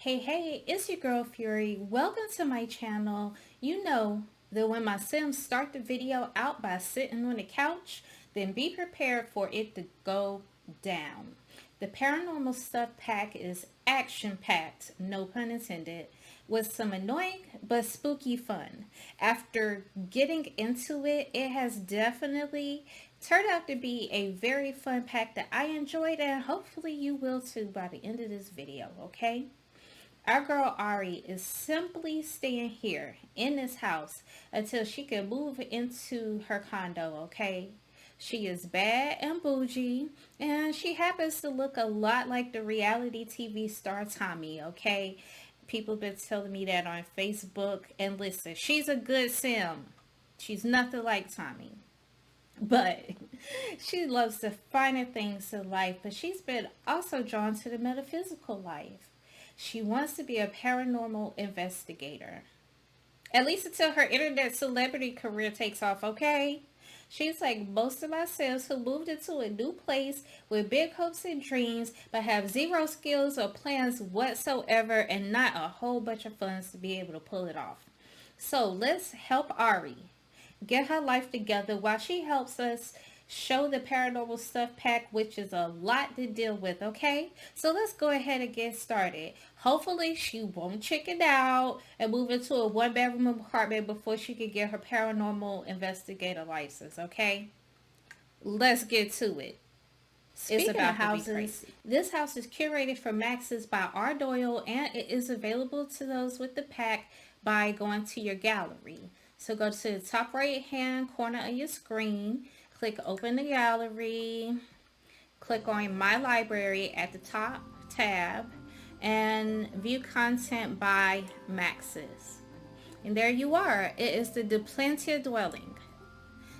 Hey, it's your girl Fury. Welcome to my channel. You know that when my Sims start the video out by sitting on the couch, then be prepared for it to go down. The Paranormal Stuff Pack is action-packed, no pun intended, with some annoying but spooky fun. After getting into it, it has definitely turned out to be a very fun pack that I enjoyed, and hopefully you will too by the end of this video, okay? Our girl Ari is simply staying here in this house until she can move into her condo, okay? She is bad and bougie, and she happens to look a lot like the reality TV star Tommie, okay? People been telling me that on Facebook, and listen, she's a good sim. She's nothing like Tommie. But she loves the finer things in life, but she's been also drawn to the metaphysical life. She wants to be a paranormal investigator. At least until her internet celebrity career takes off, okay? She's like most of my Sims who moved into a new place with big hopes and dreams, but have zero skills or plans whatsoever and not a whole bunch of funds to be able to pull it off. So let's help Ari get her life together while she helps us show the paranormal stuff pack, which is a lot to deal with, okay? So let's go ahead and get started. Hopefully she won't chicken out and move into a one-bedroom apartment before she can get her paranormal investigator license, okay? Let's get to it. Speaking of houses, this house is curated for maxes by R. Doyle, and it is available to those with the pack by going to your gallery. So go to the top right hand corner of your screen, click open the gallery, click on my library at the top tab, and view content by maxes. And there you are. It is the Duplantia dwelling.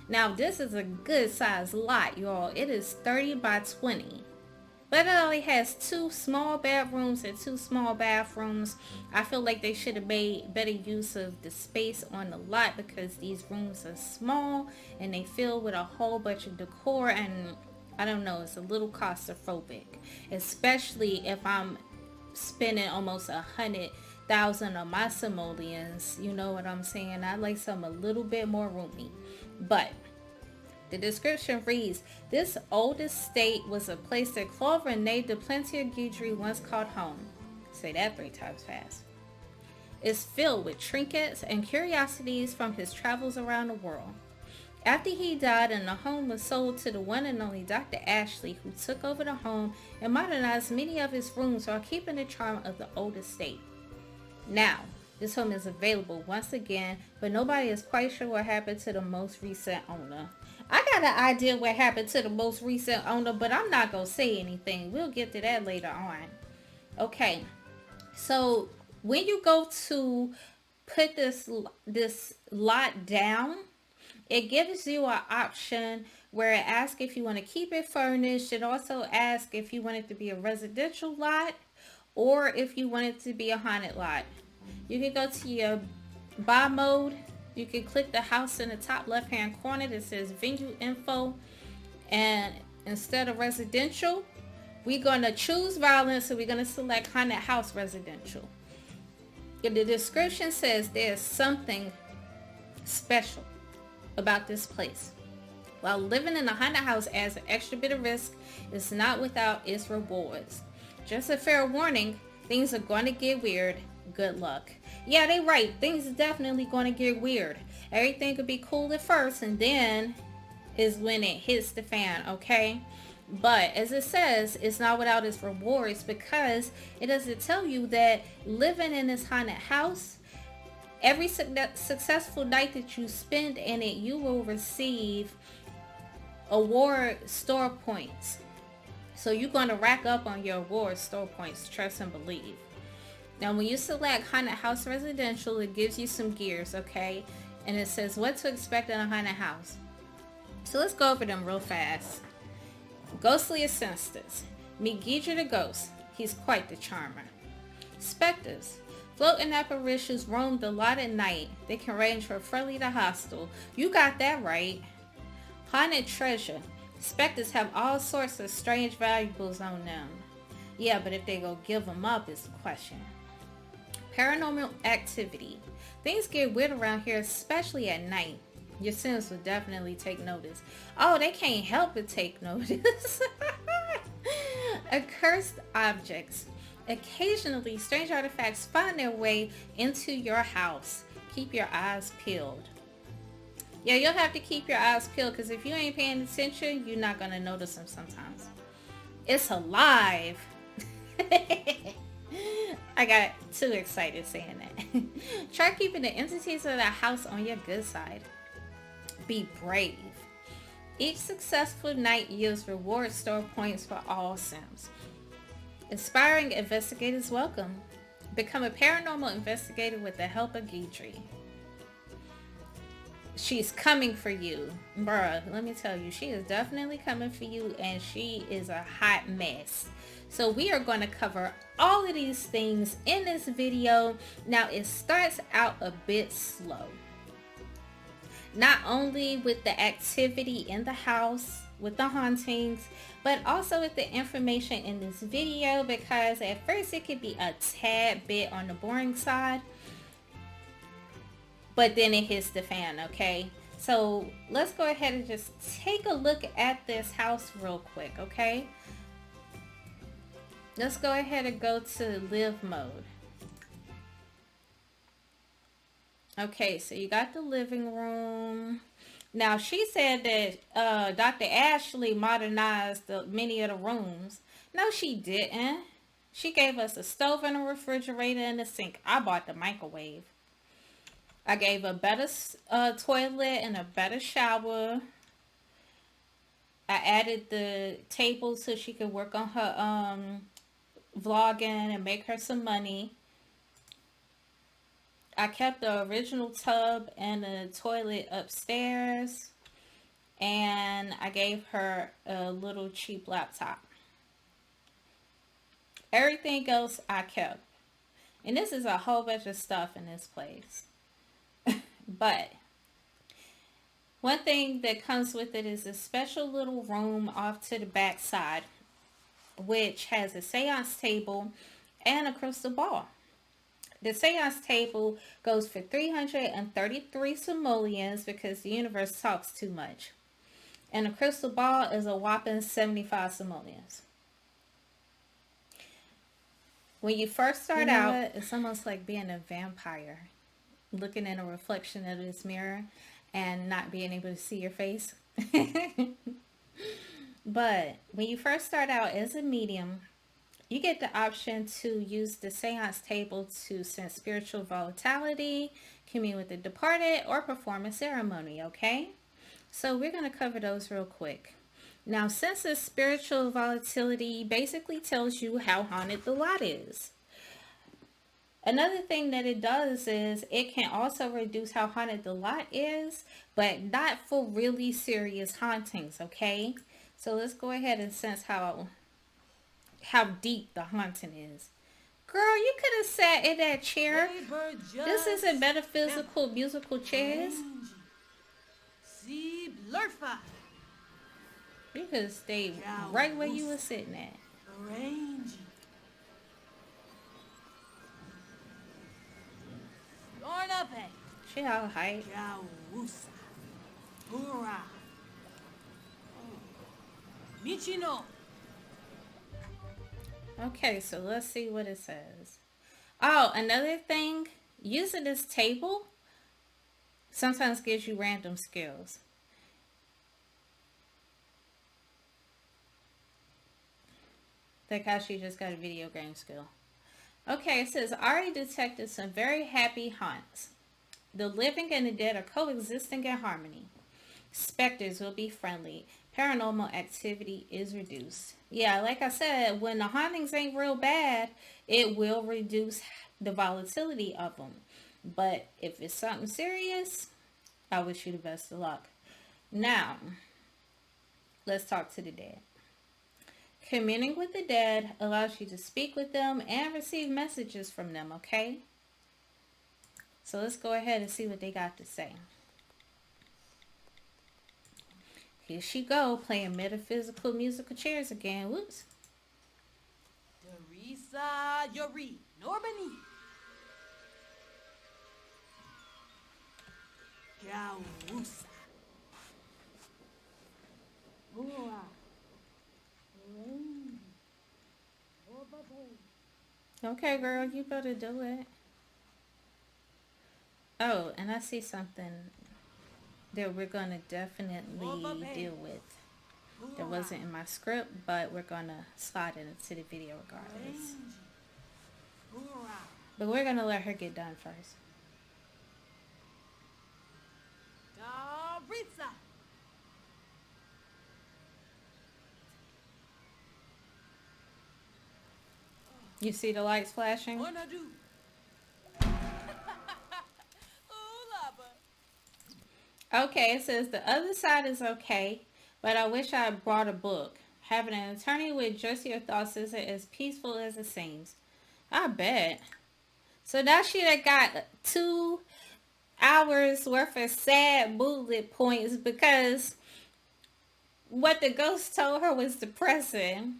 Now this is a good size lot, y'all. It is 30 by 20. But it only has 2 small bedrooms and 2 small bathrooms. I feel like they should have made better use of the space on the lot because these rooms are small and they fill with a whole bunch of decor, and I don't know, it's a little claustrophobic. Especially if I'm spending almost 100,000 on my simoleons. You know what I'm saying? I like something a little bit more roomy. But the description reads, this old estate was a place that Claude Rene Duplantia and Guidry once called home. Say that 3 times fast. It's filled with trinkets and curiosities from his travels around the world. After he died and the home was sold to the one and only Dr. Ashley, who took over the home and modernized many of his rooms while keeping the charm of the old estate. Now, this home is available once again, but nobody is quite sure what happened to the most recent owner. I got an idea what happened to the most recent owner, but I'm not going to say anything. We'll get to that later on. Okay, so when you go to put this lot down, it gives you an option where it asks if you want to keep it furnished. It also asks if you want it to be a residential lot or if you want it to be a haunted lot. You can go to your buy mode. You can click the house in the top left hand corner that says venue info, and instead of residential, we're going to choose violence, so we're going to select haunted house residential. The description says there's something special about this place. While living in a haunted house adds an extra bit of risk, it's not without its rewards. Just a fair warning, things are going to get weird. Good luck. Yeah, they right. Things are definitely going to get weird. Everything could be cool at first, and then is when it hits the fan, okay? But as it says, it's not without its rewards, because it doesn't tell you that living in this haunted house, every successful night that you spend in it, you will receive award store points. So you're going to rack up on your award store points, trust and believe. Now, when you select haunted house residential, it gives you some gears, okay? And it says what to expect in a haunted house. So let's go over them real fast. Ghostly assistants. Meet Guidry the ghost. He's quite the charmer. Specters. Floating apparitions roam the lot at night. They can range from friendly to hostile. You got that right. Haunted treasure. Specters have all sorts of strange valuables on them. Yeah, but if they go give them up is the question. Paranormal activity. Things get weird around here, especially at night. Your Sims will definitely take notice. Oh, they can't help but take notice. Accursed objects. Occasionally, strange artifacts find their way into your house. Keep your eyes peeled. Yeah, you'll have to keep your eyes peeled because if you ain't paying attention, you're not going to notice them sometimes. It's alive. I got too excited saying that. Try keeping the entities of the house on your good side. Be brave. Each successful night yields reward store points for all Sims. Aspiring investigators welcome. Become a paranormal investigator with the help of Guidry. She's coming for you. Bruh, let me tell you, she is definitely coming for you, and she is a hot mess. So we are going to cover all of these things in this video. Now, it starts out a bit slow. Not only with the activity in the house, with the hauntings, but also with the information in this video, because at first it could be a tad bit on the boring side. But then it hits the fan, okay? So let's go ahead and just take a look at this house real quick, okay? Let's go ahead and go to live mode. Okay, so you got the living room. Now, she said that Dr. Ashley modernized many of the rooms. No, she didn't. She gave us a stove and a refrigerator and a sink. I bought the microwave. I gave a better toilet and a better shower. I added the table so she could work on her vlogging and make her some money. I kept the original tub and the toilet upstairs. And I gave her a little cheap laptop. Everything else I kept. And this is a whole bunch of stuff in this place. But one thing that comes with it is a special little room off to the back side, which has a seance table and a crystal ball. The seance table goes for 333 simoleons because the universe talks too much. And the crystal ball is a whopping 75 simoleons. When you first start out, it's almost like being a vampire. Looking in a reflection of this mirror and not being able to see your face. But when you first start out as a medium, you get the option to use the seance table to sense spiritual volatility, commune with the departed, or perform a ceremony, okay? So we're going to cover those real quick. Now, since the spiritual volatility basically tells you how haunted the lot is. Another thing that it does is it can also reduce how haunted the lot is, but not for really serious hauntings, okay? So let's go ahead and sense how deep the haunting is. Girl, you could have sat in that chair. This isn't metaphysical musical chairs. You could have stayed right where you were sitting at. She all hype. Okay, so let's see what it says. Oh, another thing, using this table sometimes gives you random skills. Like how she just got a video game skill. Okay, it says, Ari detected some very happy haunts. The living and the dead are coexisting in harmony. Specters will be friendly. Paranormal activity is reduced. Yeah, like I said, when the hauntings ain't real bad, it will reduce the volatility of them. But if it's something serious, I wish you the best of luck. Now, let's talk to the dead. Communing with the dead allows you to speak with them and receive messages from them, okay? So let's go ahead and see what they got to say. Here she go, playing metaphysical musical chairs again. Whoops. Teresa Yori Norbani. Okay, girl, you better do it. Oh, and I see something that we're going to definitely deal with. That wasn't in my script, but we're going to slide it into the video regardless. But we're going to let her get done first. You see the lights flashing? Okay, it says the other side is okay, but I wish I had brought a book. Having an attorney with just your thoughts isn't as peaceful as it seems. I bet. So now she done got 2 hours worth of sad bullet points because what the ghost told her was depressing.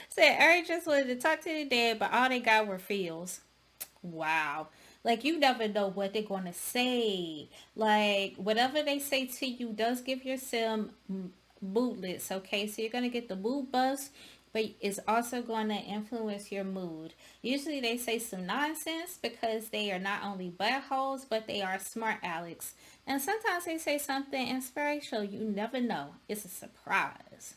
Said Aries just wanted to talk to the dead, but all they got were feels. Wow. Like, you never know what they're going to say. Like, whatever they say to you does give you some moodlets, okay? So you're going to get the mood buzz, but it's also going to influence your mood. Usually they say some nonsense because they are not only buttholes, but they are smart Alex. And sometimes they say something inspirational. You never know. It's a surprise.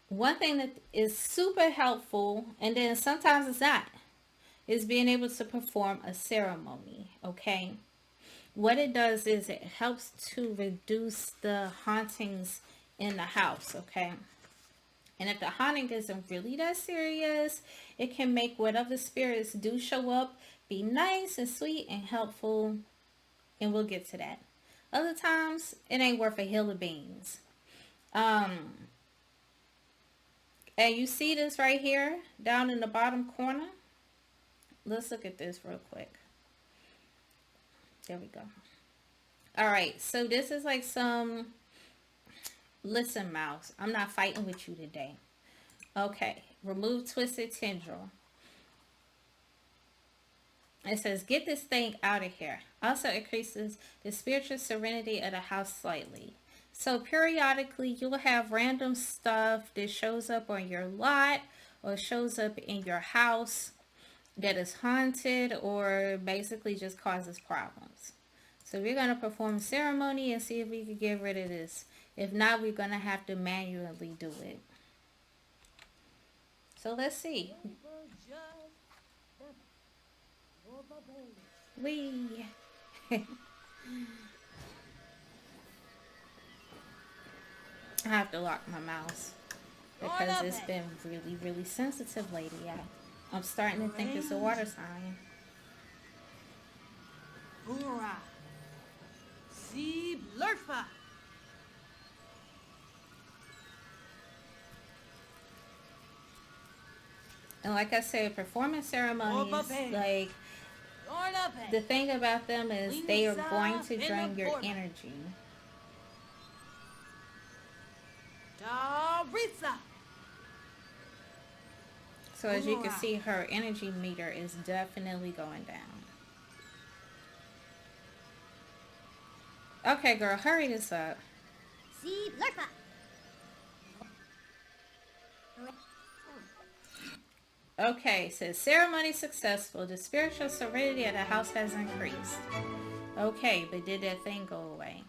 One thing that is super helpful, and then sometimes it's not, is being able to perform a ceremony, okay? What it does is it helps to reduce the hauntings in the house, okay? And if the haunting isn't really that serious, it can make whatever spirits do show up be nice and sweet and helpful, and we'll get to that. Other times, it ain't worth a hill of beans. And you see this right here, down in the bottom corner? Let's look at this real quick. There we go. Alright, so this is like some... Listen, mouse, I'm not fighting with you today. Okay, remove twisted tendril. It says, get this thing out of here. Also increases the spiritual serenity of the house slightly. So periodically you'll have random stuff that shows up on your lot or shows up in your house that is haunted or basically just causes problems. So we're going to perform a ceremony and see if we can get rid of this. If not, we're going to have to manually do it. So let's see. Wee. I have to lock my mouse because it's been really, really sensitive lately. I'm starting to think it's a water sign. Hoorah! See blurfa! And like I said, performance ceremonies, like, the thing about them is they are going to drain your energy. So as you can see, her energy meter is definitely going down. Okay, girl, hurry this up. See blurfa! Okay, says ceremony successful. The spiritual serenity of the house has increased. Okay, but did that thing go away?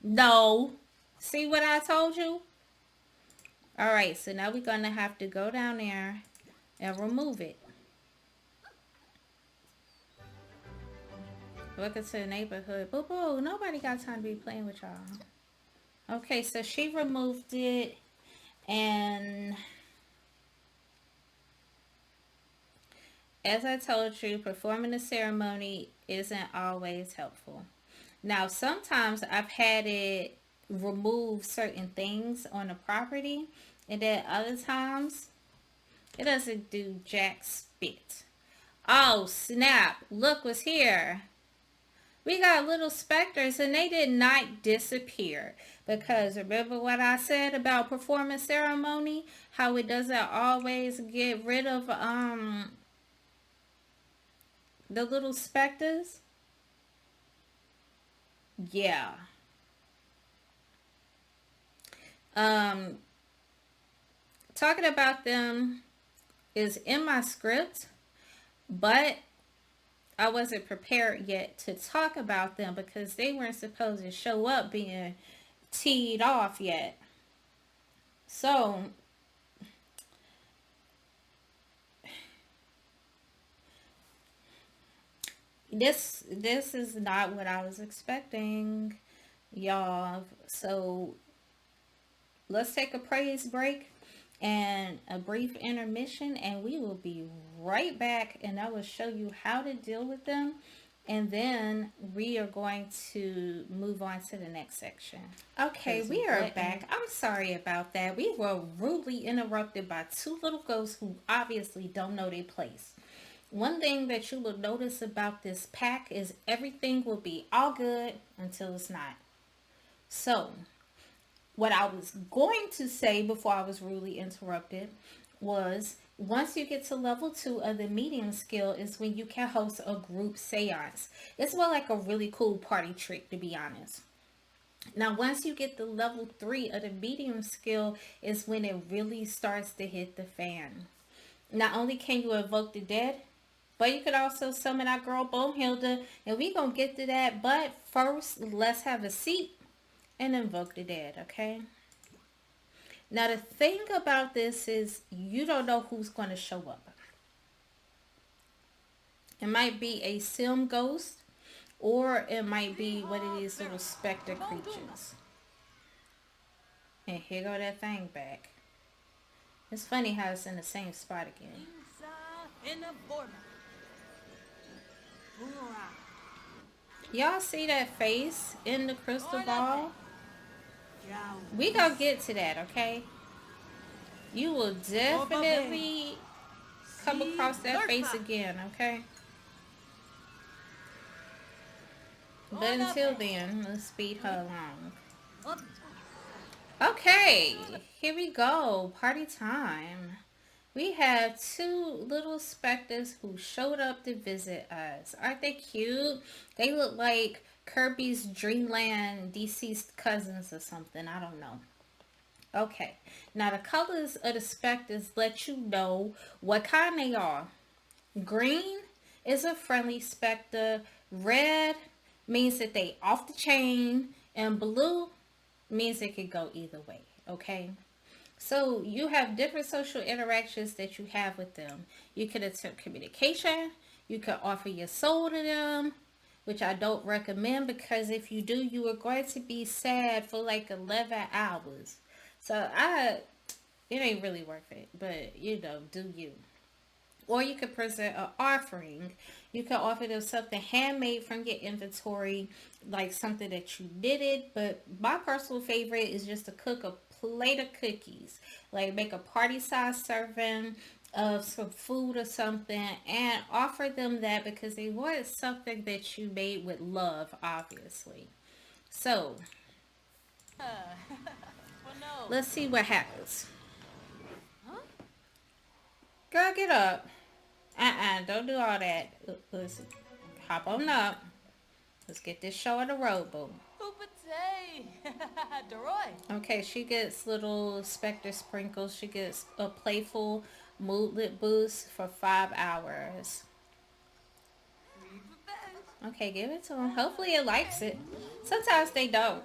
No. See what I told you? Alright, so now we're going to have to go down there and remove it. Welcome to the neighborhood. Boo boo, nobody got time to be playing with y'all. Okay, so she removed it, and as I told you, performing the ceremony isn't always helpful. Now, sometimes I've had it remove certain things on the property, and then other times it doesn't do jack spit. Oh, snap. Look what's here. We got little specters, and they did not disappear. Because remember what I said about performing ceremony? How it doesn't always get rid of the little specters? yeah. Um, Talking about them is in my script, but I wasn't prepared yet to talk about them because they weren't supposed to show up being teed off yet. So, this is not what I was expecting, y'all. So, let's take a praise break and a brief intermission, and we will be right back, and I will show you how to deal with them, and then we are going to move on to the next section. Okay, we are back. I'm sorry about that. We were rudely interrupted by two little ghosts who obviously don't know their place. One thing that you will notice about this pack is everything will be all good until it's not. So, what I was going to say before I was rudely interrupted was once you get to level 2 of the medium skill is when you can host a group seance. It's more like a really cool party trick, to be honest. Now, once you get to level 3 of the medium skill is when it really starts to hit the fan. Not only can you evoke the dead, but you could also summon our girl Bonehilda, and we gonna get to that. But first, let's have a seat and invoke the dead, okay? Now, the thing about this is you don't know who's going to show up. It might be a sim ghost, or it might be one of these little specter creatures. And here go that thing back. It's funny how it's in the same spot again. Y'all see that face in the crystal ball? We gonna get to that, okay? You will definitely come across that face again, okay? But until then, let's speed her along. Okay, here we go. Party time. We have two little specters who showed up to visit us. Aren't they cute? They look like Kirby's Dreamland deceased cousins or something. I don't know. Okay. Now the colors of the specters let you know what kind they are. Green is a friendly specter. Red means that they off the chain. And blue means it could go either way. Okay. So you have different social interactions that you have with them. You can attempt communication. You can offer your soul to them, which I don't recommend because if you do, you are going to be sad for like 11 hours. So it ain't really worth it, but do you. Or you could present an offering. You can offer them something handmade from your inventory, like something that you knitted. But my personal favorite is just to cook a plate of cookies. Like make a party size serving of some food or something and offer them that because they want something that you made with love, obviously. So, let's see what happens. Girl, get up. Don't do all that. Let's hop on up. Let's get this show on the road, boo. Okay, she gets little specter sprinkles. She gets a playful moodlet boost for 5 hours. Okay, give it to him. Hopefully it likes it. Sometimes they don't.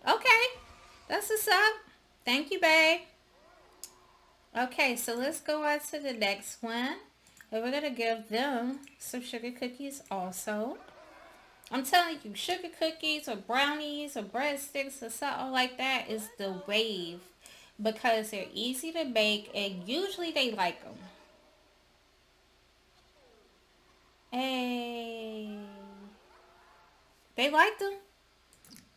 Okay, that's what's up. Thank you, babe. Okay, so let's go on to the next one. And we're going to give them some sugar cookies also. I'm telling you, sugar cookies or brownies or breadsticks or something like that is the wave. Because they're easy to make and usually they like them. Hey. They like them?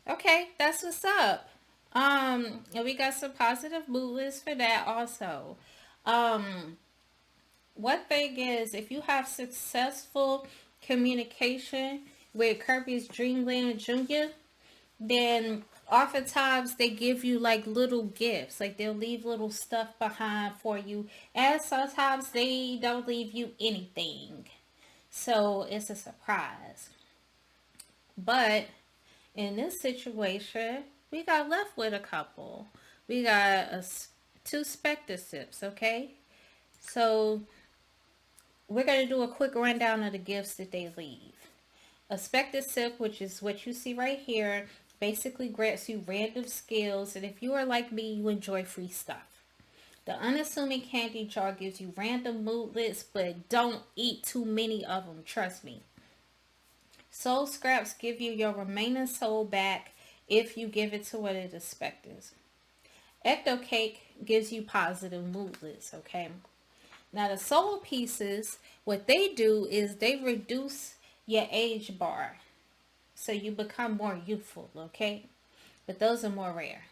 Okay, that's what's up. And we got some positive mood lists for that also. One thing is, if you have successful communication with Kirby's Dreamland Jr., then oftentimes they give you like little gifts. Like they'll leave little stuff behind for you. And sometimes they don't leave you anything. So it's a surprise. But In this situation, we got left with a couple. We got two specter sips, okay? So we're going to do a quick rundown of the gifts that they leave. A specter sip, which is what you see right here, basically grants you random skills, and if you are like me, you enjoy free stuff. The unassuming candy jar gives you random moodlets, but don't eat too many of them, trust me. Soul scraps give you your remaining soul back if you give it to one of the specters. Ecto cake gives you positive moodlets, okay? Now the soul pieces, what they do is they reduce your age bar. So you become more youthful, okay? But those are more rare.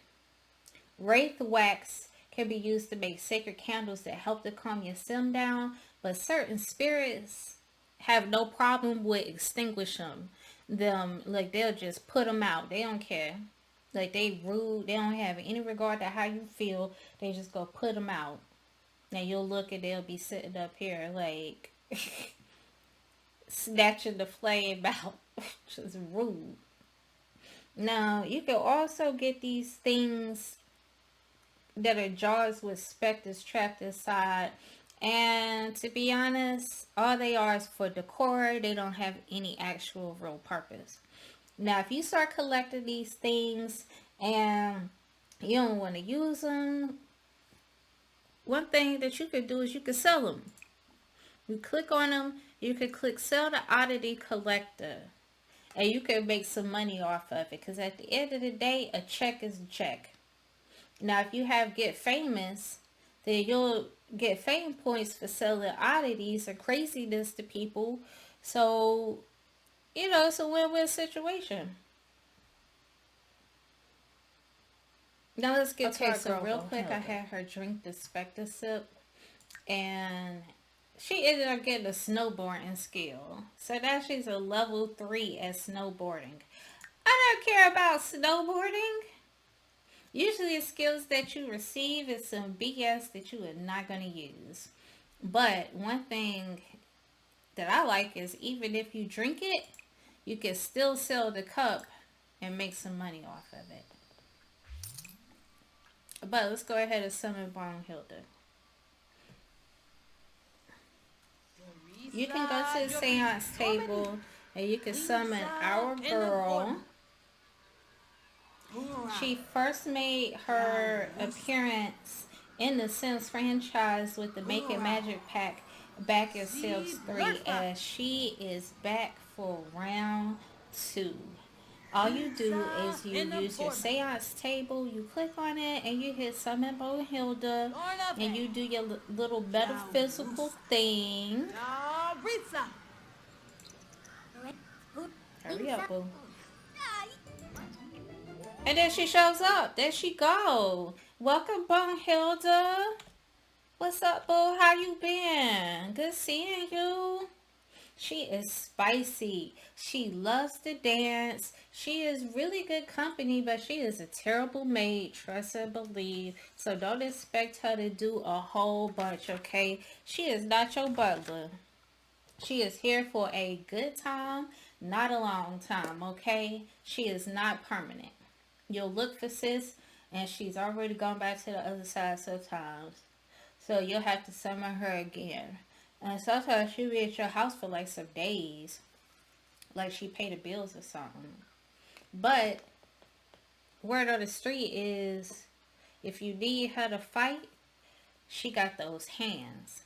Wraith wax can be used to make sacred candles that help to calm your sim down, but certain spirits have no problem with extinguishing them. Like, they'll just put them out. They don't care. Like, they rude. They don't have any regard to how you feel. They just go put them out. Now you'll look and they'll be sitting up here like snatching the flame out. Just rude. Now you can also get these things that are jars with specters trapped inside, and to be honest, all they are is for decor. They don't have any actual real purpose. Now if you start collecting these things and you don't want to use them, one thing that you could do is you could sell them. You click on them, you could click sell the oddity collector, and you can make some money off of it, because at the end of the day, a check is a check. Now if you have get famous, then you'll get fame points for selling oddities or craziness to people. So it's a win-win situation. Now let's get to our girl. Real quick, I had her drink the specter sip, and she ended up getting a snowboarding skill. So now she's a level 3 at snowboarding. I don't care about snowboarding. Usually the skills that you receive is some BS that you are not going to use. But one thing that I like is even if you drink it, you can still sell the cup and make some money off of it. But let's go ahead and summon Bonehilda. You can go to the seance table and you can summon our girl. She first made her appearance in the Sims franchise with the Make It Magic pack back in Sims 3, and she is back for round 2. All you do is you use your seance table, you click on it, and you hit summon Bonehilda, and you do your little metaphysical thing. Hurry up, boo. And then she shows up. There she go. Welcome, Bonehilda. What's up, boo? How you been? Good seeing you. She is spicy. She loves to dance. She is really good company, but she is a terrible maid, trust and believe. So don't expect her to do a whole bunch, okay? She is not your butler. She is here for a good time, not a long time, okay? She is not permanent. You'll look for sis, and she's already gone back to the other side sometimes. So you'll have to summon her again. And sometimes she'll be at your house for like some days. Like she paid the bills or something. But word on the street is if you need her to fight, she got those hands.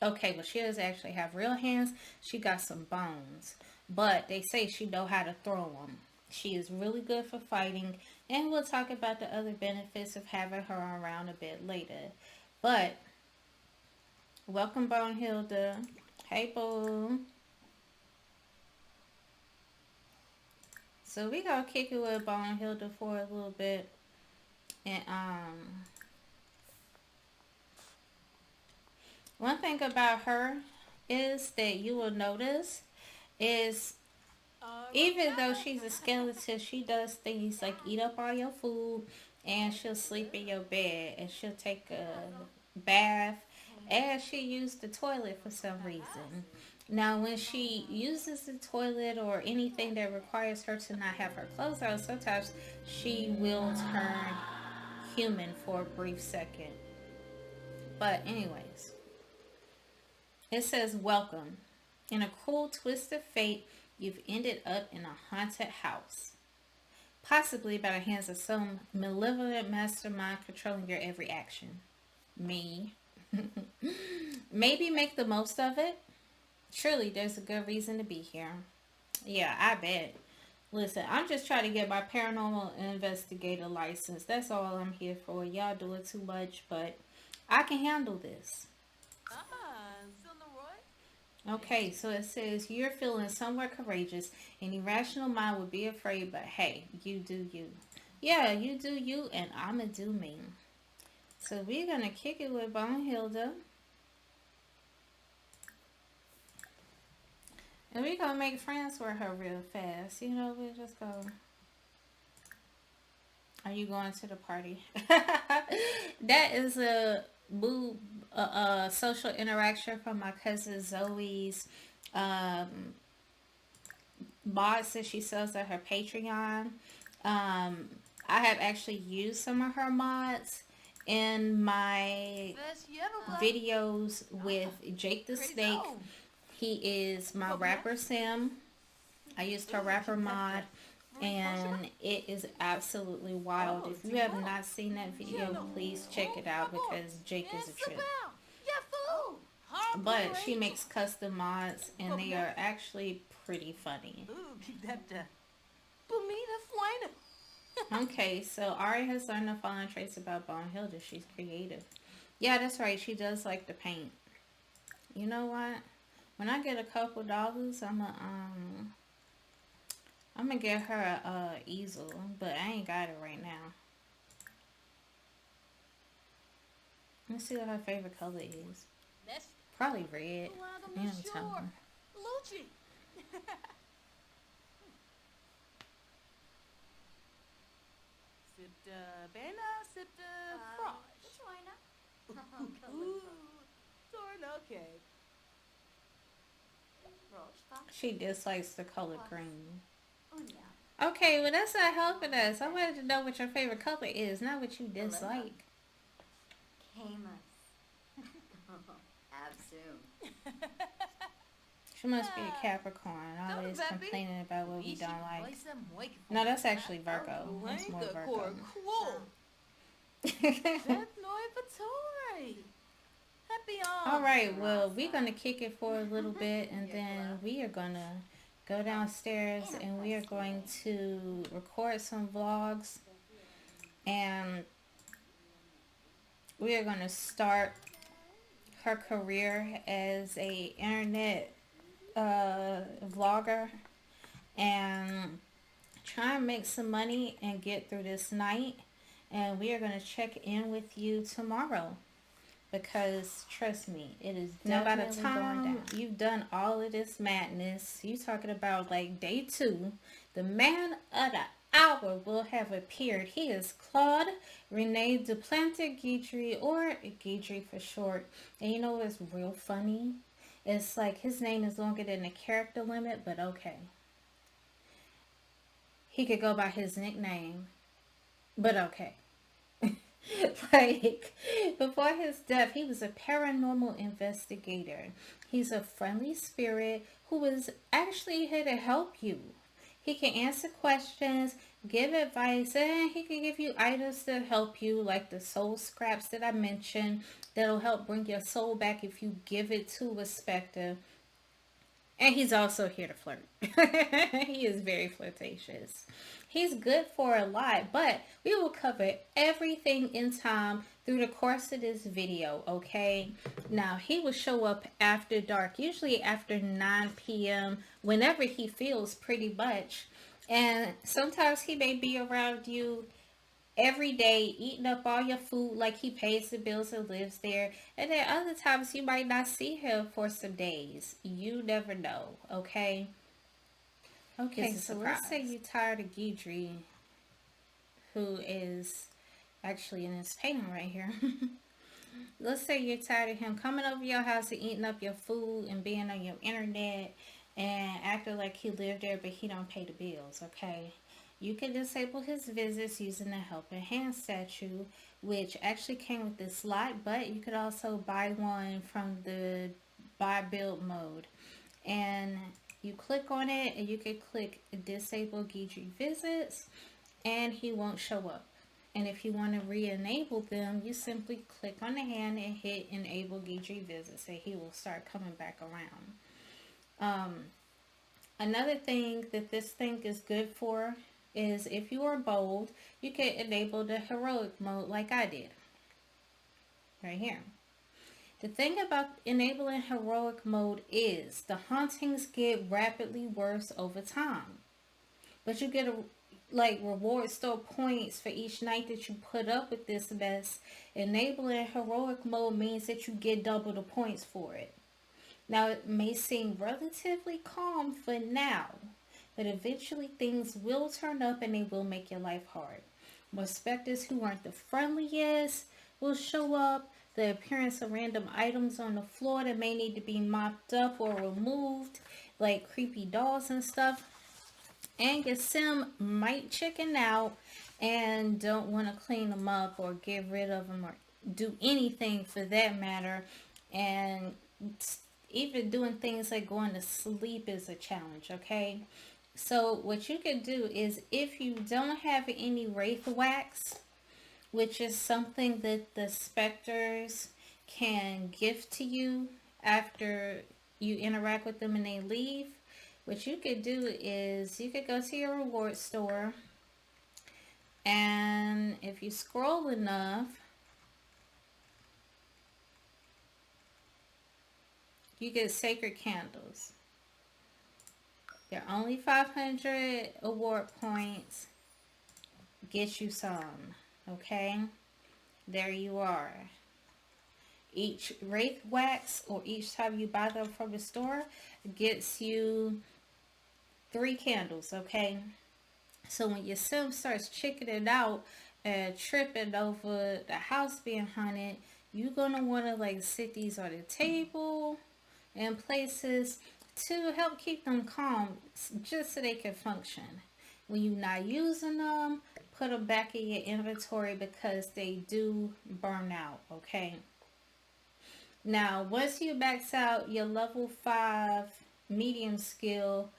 Okay, but she doesn't actually have real hands. She got some bones. But they say she know how to throw them. She is really good for fighting. And we'll talk about the other benefits of having her around a bit later. But welcome, Bonehilda. Hey, boo. So we gonna kick it with Bonehilda for a little bit. And one thing about her is that you will notice is even though she's a skeleton, she does things like eat up all your food, and she'll sleep in your bed, and she'll take a bath, as she used the toilet for some reason. Now, when she uses the toilet or anything that requires her to not have her clothes on, sometimes she will turn human for a brief second. But anyways, it says, welcome. In a cruel twist of fate, you've ended up in a haunted house. Possibly by the hands of some malevolent mastermind controlling your every action. Me. Maybe make the most of it. Surely there's a good reason to be here. Yeah, I bet. Listen, I'm just trying to get my paranormal investigator license. That's all I'm here for. Y'all doing too much, but I can handle this. Okay, so it says you're feeling somewhat courageous. An irrational mind would be afraid, but hey, you do you. Yeah, you do you, and I'ma do me. So we're gonna kick it with Bonehilda. And we're gonna make friends with her real fast. You know, we'll just go. Are you going to the party? That is a social interaction from my cousin Zoe's mods that she sells at her Patreon. I have actually used some of her mods in my videos with Jake the Snake. He is my rapper Sim. I used her rapper mod, and it is absolutely wild. If you have not seen that video, please check it out because Jake is a trip. But she makes custom mods, and they are actually pretty funny. Okay, so Ari has learned the following traits about Bonehilda. She's creative. Yeah, that's right. She does like to paint. You know what? When I get a couple dollars, I'm gonna get her a easel, but I ain't got it right now. Let's see what her favorite color is. Probably red. You don't tell her. She dislikes the color green. Okay, well that's not helping us. I wanted to know what your favorite color is, not what you dislike. She must be a Capricorn, always complaining about what we don't like. No, that's actually Virgo. That's more Virgo. Alright, well, we're going to kick it for a little bit, and then we are going to go downstairs, and we are going to record some vlogs, and we are going to start her career as a internet vlogger and try and make some money and get through this night. And we are going to check in with you tomorrow, because trust me, it is definitely by the time you've done all of this madness, you talking about like day 2, the man of the hour will have appeared. He is Claude Rene Duplantis Guidry, or Guidry for short. And you know what's real funny? It's like his name is longer than the character limit, but okay. He could go by his nickname, but okay. Like, before his death, he was a paranormal investigator. He's a friendly spirit who is actually here to help you. He can answer questions, give advice, and he can give you items to help you, like the soul scraps that I mentioned, that'll help bring your soul back if you give it to a specter. And he's also here to flirt. He is very flirtatious. He's good for a lot, but we will cover everything in time through the course of this video, okay? Now, he will show up after dark, usually after 9 p.m., whenever he feels, pretty much. And sometimes he may be around you every day, eating up all your food like he pays the bills and lives there. And then other times you might not see him for some days. You never know, okay? Okay, so let's say you're tired of Guidry, who is actually in his painting right here. Let's say you're tired of him coming over your house and eating up your food and being on your internet and acting like he lived there, but he don't pay the bills, okay? You can disable his visits using the helping hand statue, which actually came with this slot, but you could also buy one from the buy build mode. And you click on it and you can click disable Guidry visits and he won't show up. And if you want to re-enable them, you simply click on the hand and hit enable Guidry visits and he will start coming back around. Another thing that this thing is good for is if you are bold, you can enable the heroic mode like I did. Right here. The thing about enabling heroic mode is the hauntings get rapidly worse over time. But you get a reward store points for each night that you put up with this mess. Enabling heroic mode means that you get double the points for it. Now it may seem relatively calm for now, but eventually things will turn up and they will make your life hard. More specters who aren't the friendliest will show up. The appearance of random items on the floor that may need to be mopped up or removed, like creepy dolls and stuff. And your sim might chicken out and don't want to clean them up or get rid of them or do anything for that matter. And even doing things like going to sleep is a challenge, okay? So what you can do is if you don't have any wraith wax, which is something that the specters can gift to you after you interact with them and they leave. What you could do is you could go to your reward store, and if you scroll enough, you get sacred candles. They're only 500 award points. Get you some. Okay, there you are. Each wraith wax or each time you buy them from the store gets you 3 candles. Okay, so when your sim starts chickening out and tripping over the house being haunted, you're gonna want to sit these on the table and places to help keep them calm, just so they can function. When you're not using them, put them back in your inventory because they do burn out, okay? Now, once you max out your level 5 medium skill,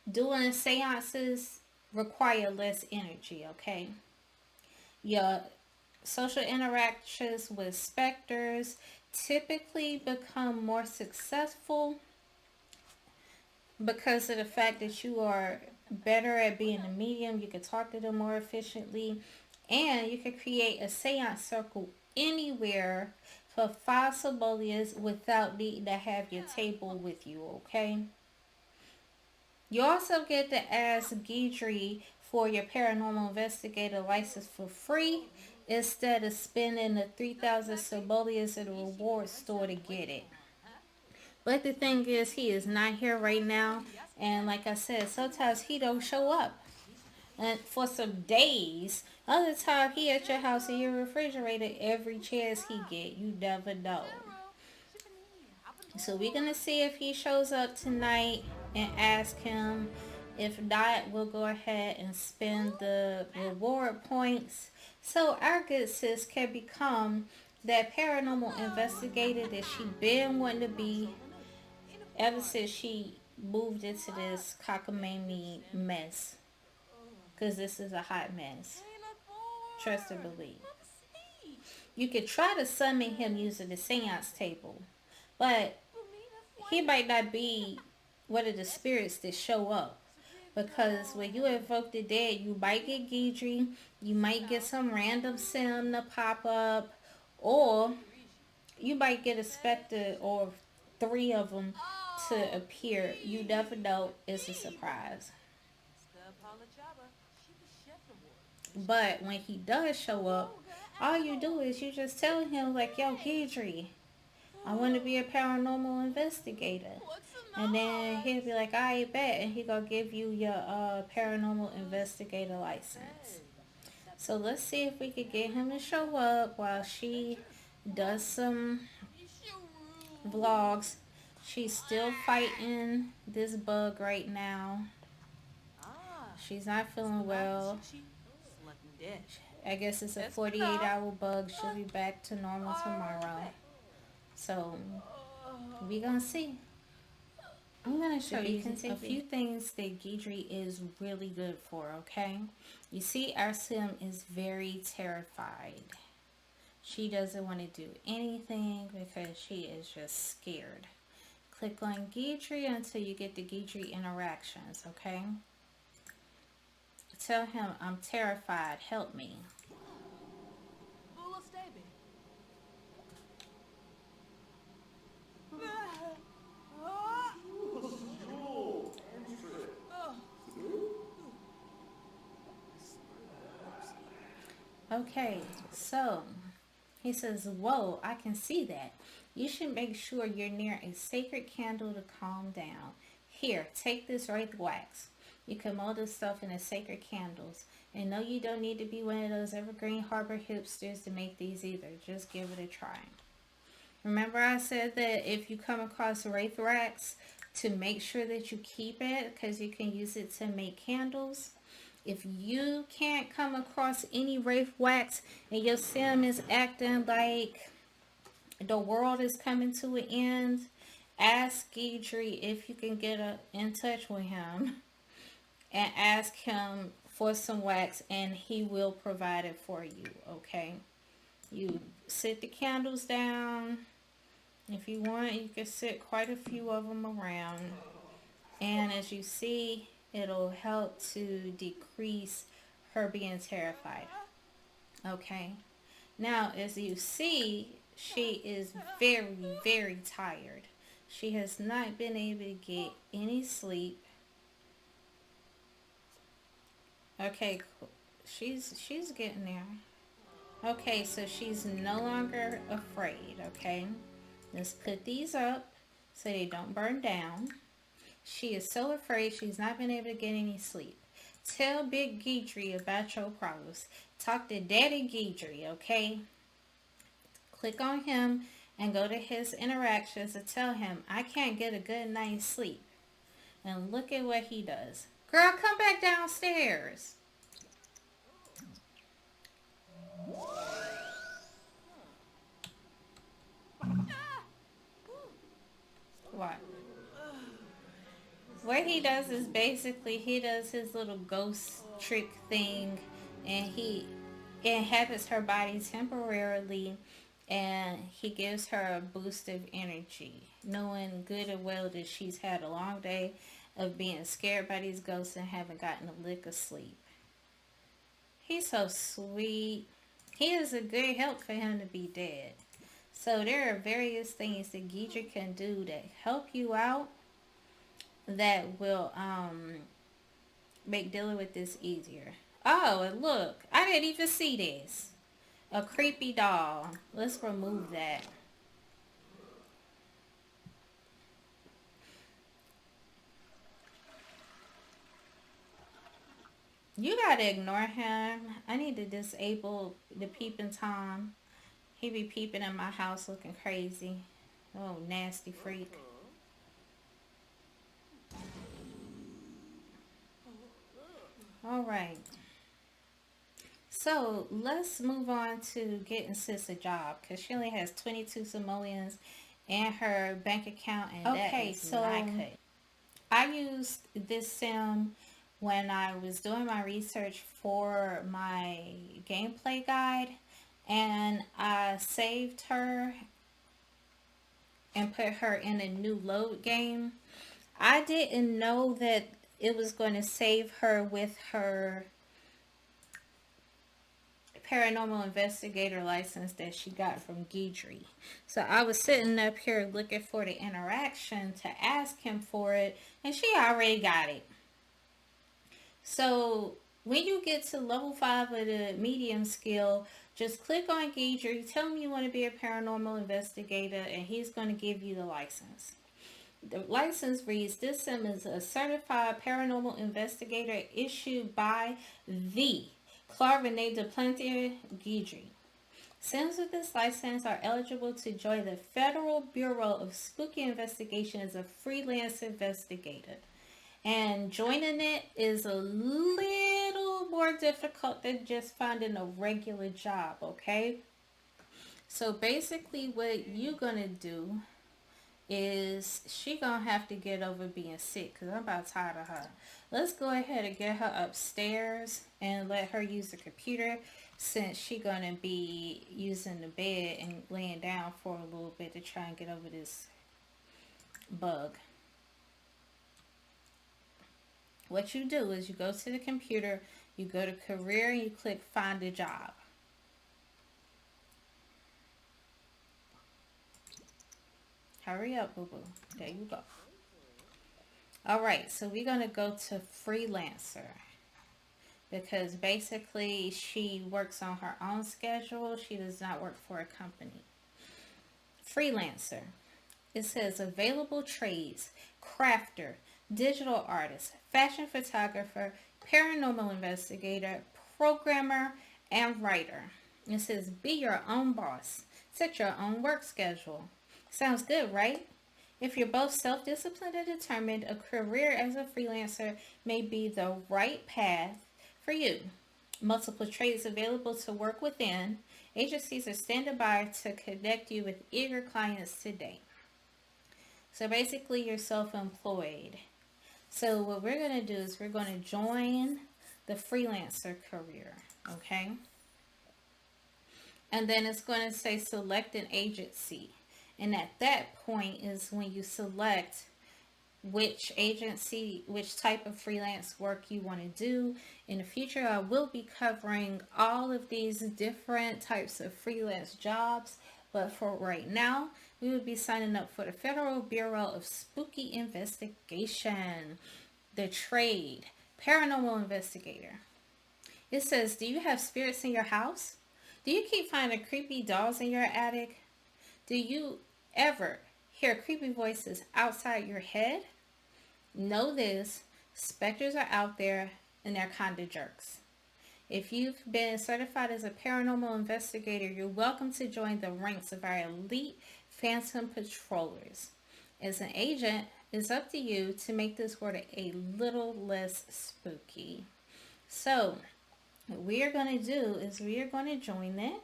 doing seances require less energy, okay? Your social interactions with specters typically become more successful because of the fact that you are better at being a medium. You can talk to them more efficiently, and you can create a seance circle anywhere for 5 sibolias without needing to have your table with you, okay? You also get to ask Guidry for your paranormal investigator license for free instead of spending the 3,000 sibolias in the reward store to get it. But the thing is, he is not here right now. And like I said, sometimes he don't show up. And for some days, other time he at your house in your refrigerator every chance he get. You never know. So we're going to see if he shows up tonight and ask him. If not, we'll go ahead and spend the reward points so our good sis can become that paranormal investigator that she been wanting to be ever since she moved into this cockamamie mess. Because this is a hot mess. Trust and believe. You could try to summon him using the seance table, but he might not be one of the spirits that show up. Because when you invoke the dead, you might get Guidry, you might get some random sim to pop up, or you might get a specter or 3 of them to appear. You never know. It's a surprise. But when he does show up, all you do is you just tell him like, yo, Guidry, I want to be a paranormal investigator. And then he'll be like, I bet. And he gonna give you your paranormal investigator license. So let's see if we could get him to show up while she does some vlogs. She's still fighting this bug right now. She's not feeling well. I guess it's a 48-hour bug. She'll be back to normal tomorrow. So, we gonna see. I'm going to show you a few things that Guidry is really good for, okay? You see, our sim is very terrified. She doesn't want to do anything because she is just scared. Click on Guidry until you get the Guidry interactions, okay? Tell him, I'm terrified, help me. Okay, so he says, whoa, I can see that. You should make sure you're near a sacred candle to calm down. Here, take this wraith wax. You can mold this stuff into sacred candles. And no, you don't need to be one of those evergreen harbor hipsters to make these either. Just give it a try. Remember I said that if you come across wraith wax, to make sure that you keep it because you can use it to make candles. If you can't come across any wraith wax and your sim is acting like the world is coming to an end, ask Guidry if you can get in touch with him and ask him for some wax and he will provide it for you, okay? You sit the candles down. If you want, you can sit quite a few of them around. And as you see, it'll help to decrease her being terrified. Okay. Now, as you see, she is very, very tired. She has not been able to get any sleep. Okay, cool. She's getting there. Okay, so she's no longer afraid, okay? Let's put these up so they don't burn down. She is so afraid she's not been able to get any sleep. Tell Big Guidry about your problems. Talk to Daddy Guidry, okay? Click on him and go to his interactions and tell him, I can't get a good night's sleep. And look at what he does. Girl, come back downstairs. What? What he does is basically he does his little ghost trick thing and he inhabits her body temporarily and he gives her a boost of energy, knowing good and well that she's had a long day of being scared by these ghosts and haven't gotten a lick of sleep. He's so sweet. He is a good help for him to be dead. So there are various things that Guidry can do that help you out that will make dealing with this easier. Oh, and look, I didn't even see this. A creepy doll. Let's remove that. You gotta ignore him. I need to disable the peeping Tom. He be peeping in my house looking crazy. Oh, nasty freak. Alright. So, let's move on to getting sis a job. Because she only has 22 simoleons in her bank account. And okay, so I used this sim when I was doing my research for my gameplay guide. And I saved her and put her in a new load game. I didn't know that it was going to save her with her paranormal investigator license that she got from Guidry. So I was sitting up here looking for the interaction to ask him for it, and she already got it. So when you get to level 5 of the medium skill, just click on Guidry, tell him you want to be a paranormal investigator, and he's going to give you the license. The license reads, this sim is a certified paranormal investigator issued by the Clarvenet de Plantier Guidry. Sims with this license are eligible to join the Federal Bureau of Spooky Investigation as a freelance investigator. And joining it is a little more difficult than just finding a regular job, okay? So basically what you're going to do is she gonna have to get over being sick because I'm about tired of her. Let's go ahead and get her upstairs and let her use the computer since she gonna be using the bed and laying down for a little bit to try and get over this bug. What you do is you go to the computer, you go to career, and you click find a job. Hurry up, boo-boo. There you go. Alright, so we're going to go to Freelancer. Because basically she works on her own schedule. She does not work for a company. Freelancer. It says available trades. Crafter. Digital artist. Fashion photographer. Paranormal investigator. Programmer. And writer. It says be your own boss. Set your own work schedule. Sounds good, right? If you're both self-disciplined and determined, a career as a freelancer may be the right path for you. Multiple trades available to work within. Agencies are standing by to connect you with eager clients today. So basically, you're self-employed. So what we're going to do is we're going to join the freelancer career, okay? And then it's going to say select an agency. And at that point is when you select which agency, which type of freelance work you want to do. In the future, I will be covering all of these different types of freelance jobs. But for right now, we will be signing up for the Federal Bureau of Spooky Investigation, the trade, paranormal investigator. It says, do you have spirits in your house? Do you keep finding creepy dolls in your attic? Do you ever hear creepy voices outside your head? Know this, specters are out there and they're kind of jerks. If you've been certified as a paranormal investigator, you're welcome to join the ranks of our elite phantom patrollers. As an agent, it's up to you to make this world a little less spooky. So, what we are going to do is we are going to join it.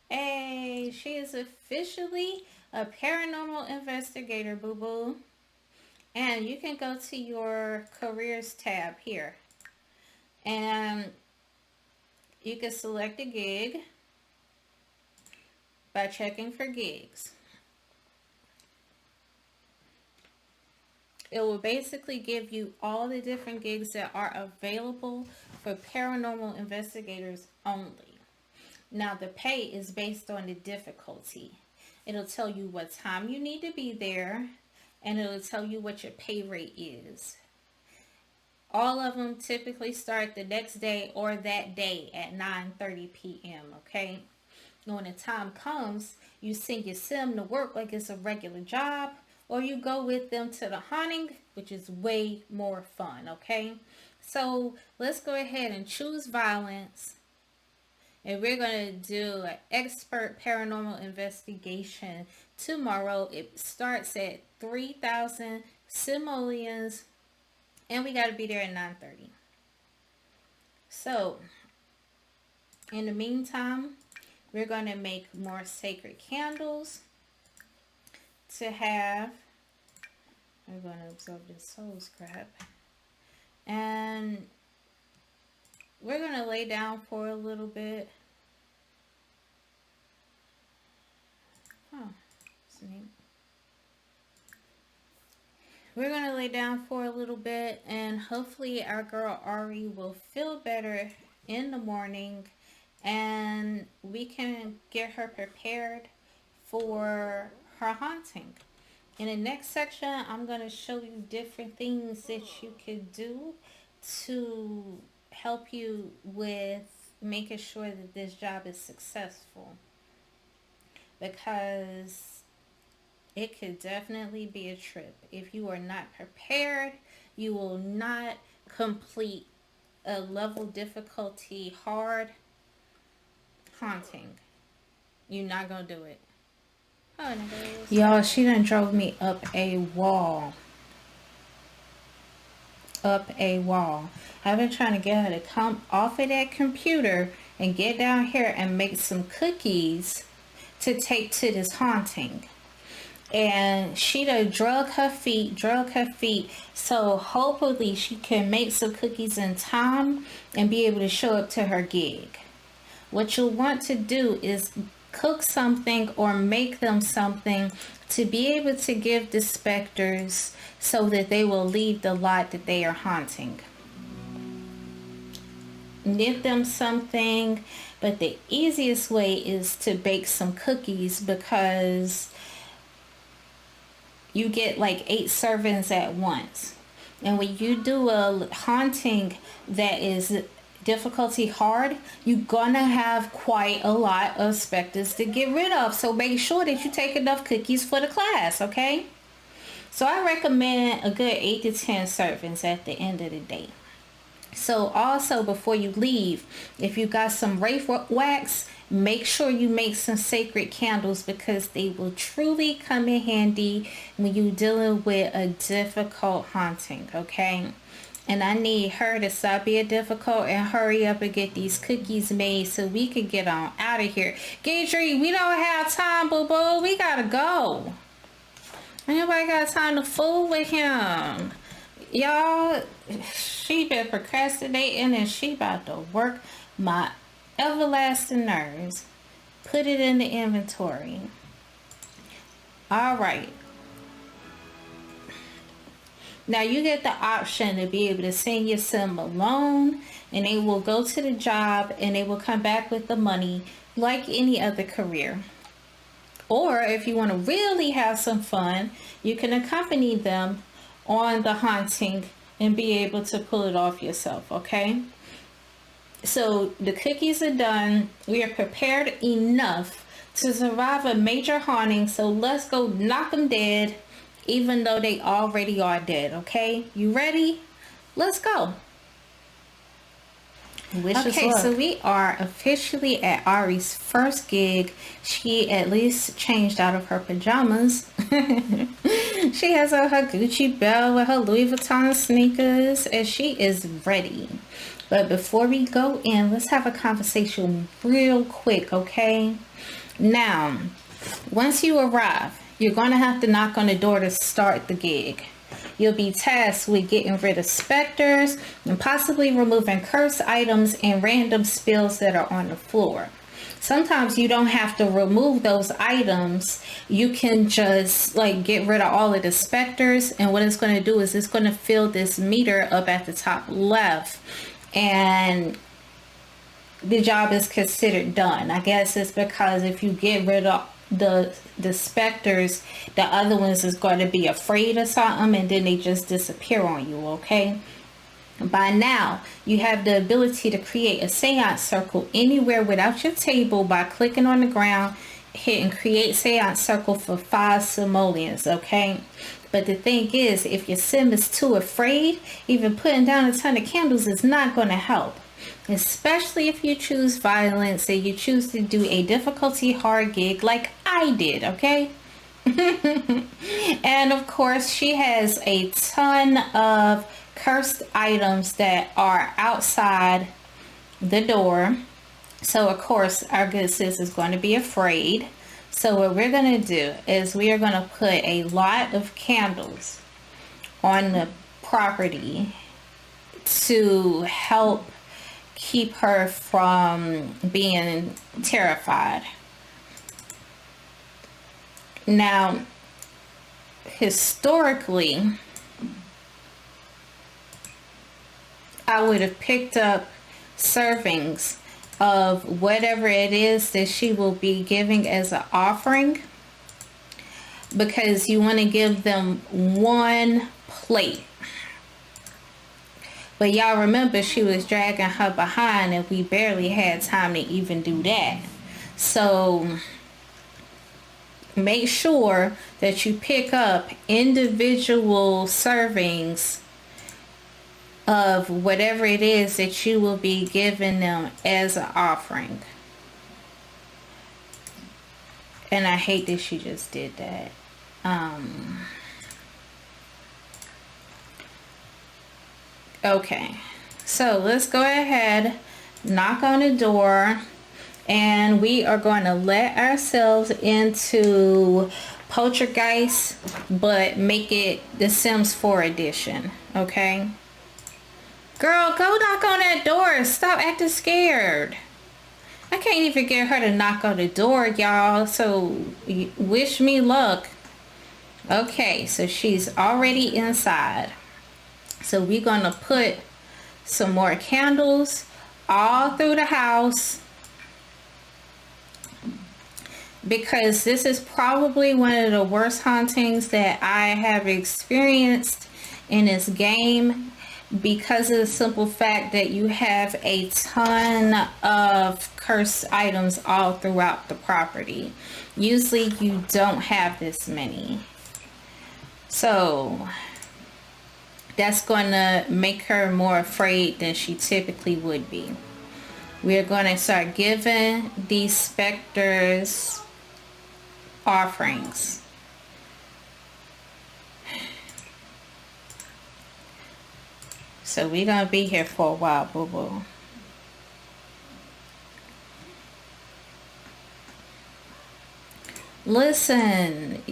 Hey, she is officially a paranormal investigator, boo-boo. And you can go to your careers tab here. And you can select a gig by checking for gigs. It will basically give you all the different gigs that are available for paranormal investigators only. Now, the pay is based on the difficulty. It'll tell you what time you need to be there, and it'll tell you what your pay rate is. All of them typically start the next day or that day at 9:30 p.m., okay? When the time comes, you send your sim to work like it's a regular job, or you go with them to the haunting, which is way more fun, okay? So, let's go ahead and choose violence. And we're going to do an expert paranormal investigation tomorrow. It starts at 3,000 simoleons. And we got to be there at 9:30. So, in the meantime, we're going to make more sacred candles to have. We're going to absorb this soul scrap. And we're going to lay down for a little bit. Oh, that's neat. We're going to lay down for a little bit, and hopefully our girl Ari will feel better in the morning, and we can get her prepared for her haunting. In the next section, I'm going to show you different things that you could do to help you with making sure that this job is successful, because it could definitely be a trip. If you are not prepared, you will not complete a level difficulty hard haunting. You're not gonna do it. Oh, y'all, she done drove me up a wall. Up a wall. I've been trying to get her to come off of that computer and get down here and make some cookies to take to this haunting. And she done drug her feet. So hopefully she can make some cookies in time and be able to show up to her gig. What you'll want to do is cook something or make them something to be able to give the specters so that they will leave the lot that they are haunting. Knit them something, but the easiest way is to bake some cookies because you get like 8 servings at once. And when you do a haunting that is difficulty hard, you're gonna have quite a lot of specters to get rid of. So make sure that you take enough cookies for the class, okay? So I recommend a good 8 to 10 servings at the end of the day. So also before you leave, if you got some wraith wax, make sure you make some sacred candles because they will truly come in handy when you're dealing with a difficult haunting, okay? And I need her to stop being difficult and hurry up and get these cookies made so we can get on out of here. Guidry, we don't have time, boo-boo. We gotta go. Anybody got time to fool with him? Y'all, she been procrastinating and she about to work my everlasting nerves. Put it in the inventory. All right. Now you get the option to be able to send your sim alone and they will go to the job and they will come back with the money like any other career. Or if you want to really have some fun, you can accompany them on the haunting and be able to pull it off yourself, okay? So the cookies are done. We are prepared enough to survive a major haunting. So let's go knock them dead, even though they already are dead, okay? You ready? Let's go. Okay, so we are officially at Aries' first gig. She at least changed out of her pajamas. She has on her Gucci belt with her Louis Vuitton sneakers, and she is ready. But before we go in, let's have a conversation real quick, okay? Now, once you arrive, you're going to have to knock on the door to start the gig. You'll be tasked with getting rid of specters and possibly removing cursed items and random spills that are on the floor. Sometimes you don't have to remove those items. You can just like get rid of all of the specters, and what it's going to do is it's going to fill this meter up at the top left, and the job is considered done. I guess it's because if you get rid of the specters, the other ones is going to be afraid of something and then they just disappear on you, okay? By now, you have the ability to create a seance circle anywhere without your table by clicking on the ground, hitting create seance circle for 5 simoleons, okay? But the thing is, if your sim is too afraid, even putting down a ton of candles is not going to help. Especially if you choose violence and you choose to do a difficulty hard gig like I did, okay? And of course, she has a ton of cursed items that are outside the door. So of course, our good sis is going to be afraid. So what we're going to do is we are going to put a lot of candles on the property to help keep her from being terrified. Now, historically, I would have picked up servings of whatever it is that she will be giving as an offering, because you want to give them one plate. But y'all remember she was dragging her behind and we barely had time to even do that. So make sure that you pick up individual servings of whatever it is that you will be giving them as an offering. And I hate that she just did that. Okay, so let's go ahead, knock on the door, and we are going to let ourselves into Poltergeist, but make it the Sims 4 edition, okay? Girl, go knock on that door. Stop acting scared. I can't even get her to knock on the door, y'all, so wish me luck. Okay, so she's already inside. So we're going to put some more candles all through the house, because this is probably one of the worst hauntings that I have experienced in this game, because of the simple fact that you have a ton of cursed items all throughout the property. Usually you don't have this many. So that's going to make her more afraid than she typically would be. We're going to start giving these specters offerings. So we're going to be here for a while, boo-boo. Listen.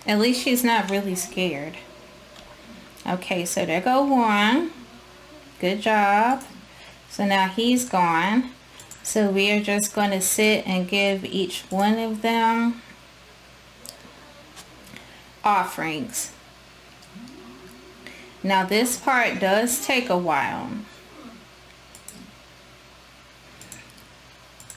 At least she's not really scared. Okay, so there go one. Good job. So now he's gone. So we are just going to sit and give each one of them offerings. Now this part does take a while,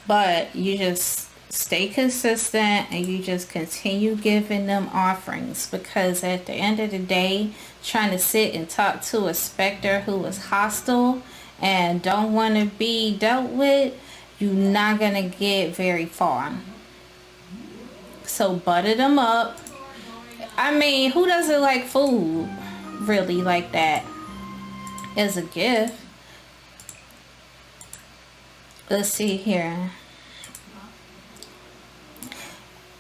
but you just stay consistent and you just continue giving them offerings, because at the end of the day, trying to sit and talk to a specter who is hostile and don't want to be dealt with, you're not gonna get very far. So butter them up. I mean, who doesn't like food really like that as a gift? Let's see here.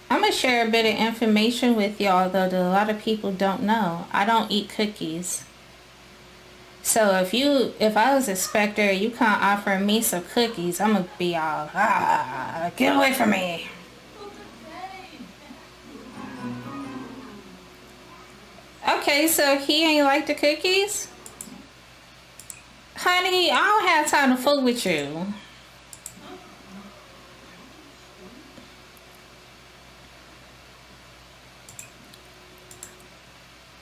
I'm gonna share a bit of information with y'all though that a lot of people don't know. I don't eat cookies. So if I was a specter, you can't offer me some cookies, I'm gonna be all, get away from me. Okay, so he ain't like the cookies? Honey, I don't have time to fool with you.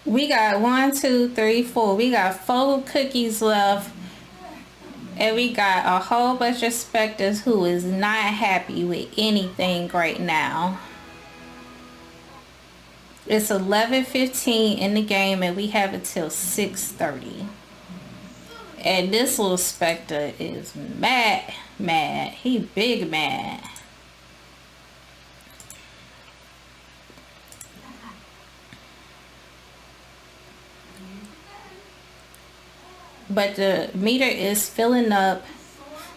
We got 1, 2, 3, 4. We got 4 cookies left. And we got a whole bunch of specters who is not happy with anything right now. It's 11:15 in the game and we have until 6:30. And this little specter is mad. He big mad. But the meter is filling up,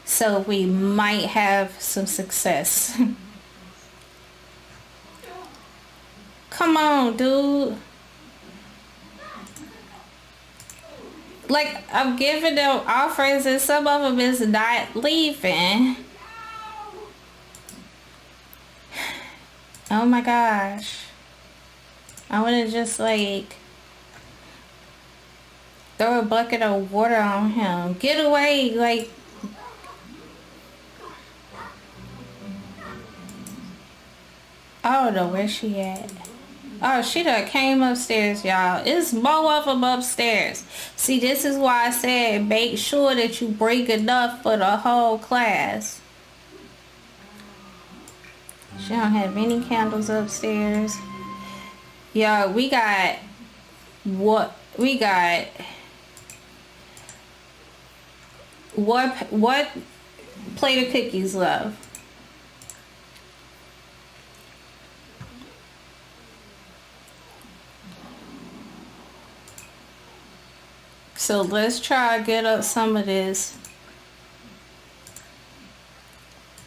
so we might have some success. Come on, dude. Like, I'm giving them offers and some of them is not leaving. Oh my gosh. I want to just like throw a bucket of water on him. Get away, like. I don't know where she at. Oh, she done came upstairs, y'all. It's more of them upstairs. See, this is why I said make sure that you bring enough for the whole class. She don't have any candles upstairs. Y'all, we got what plate of cookies left? So let's try to get up some of this.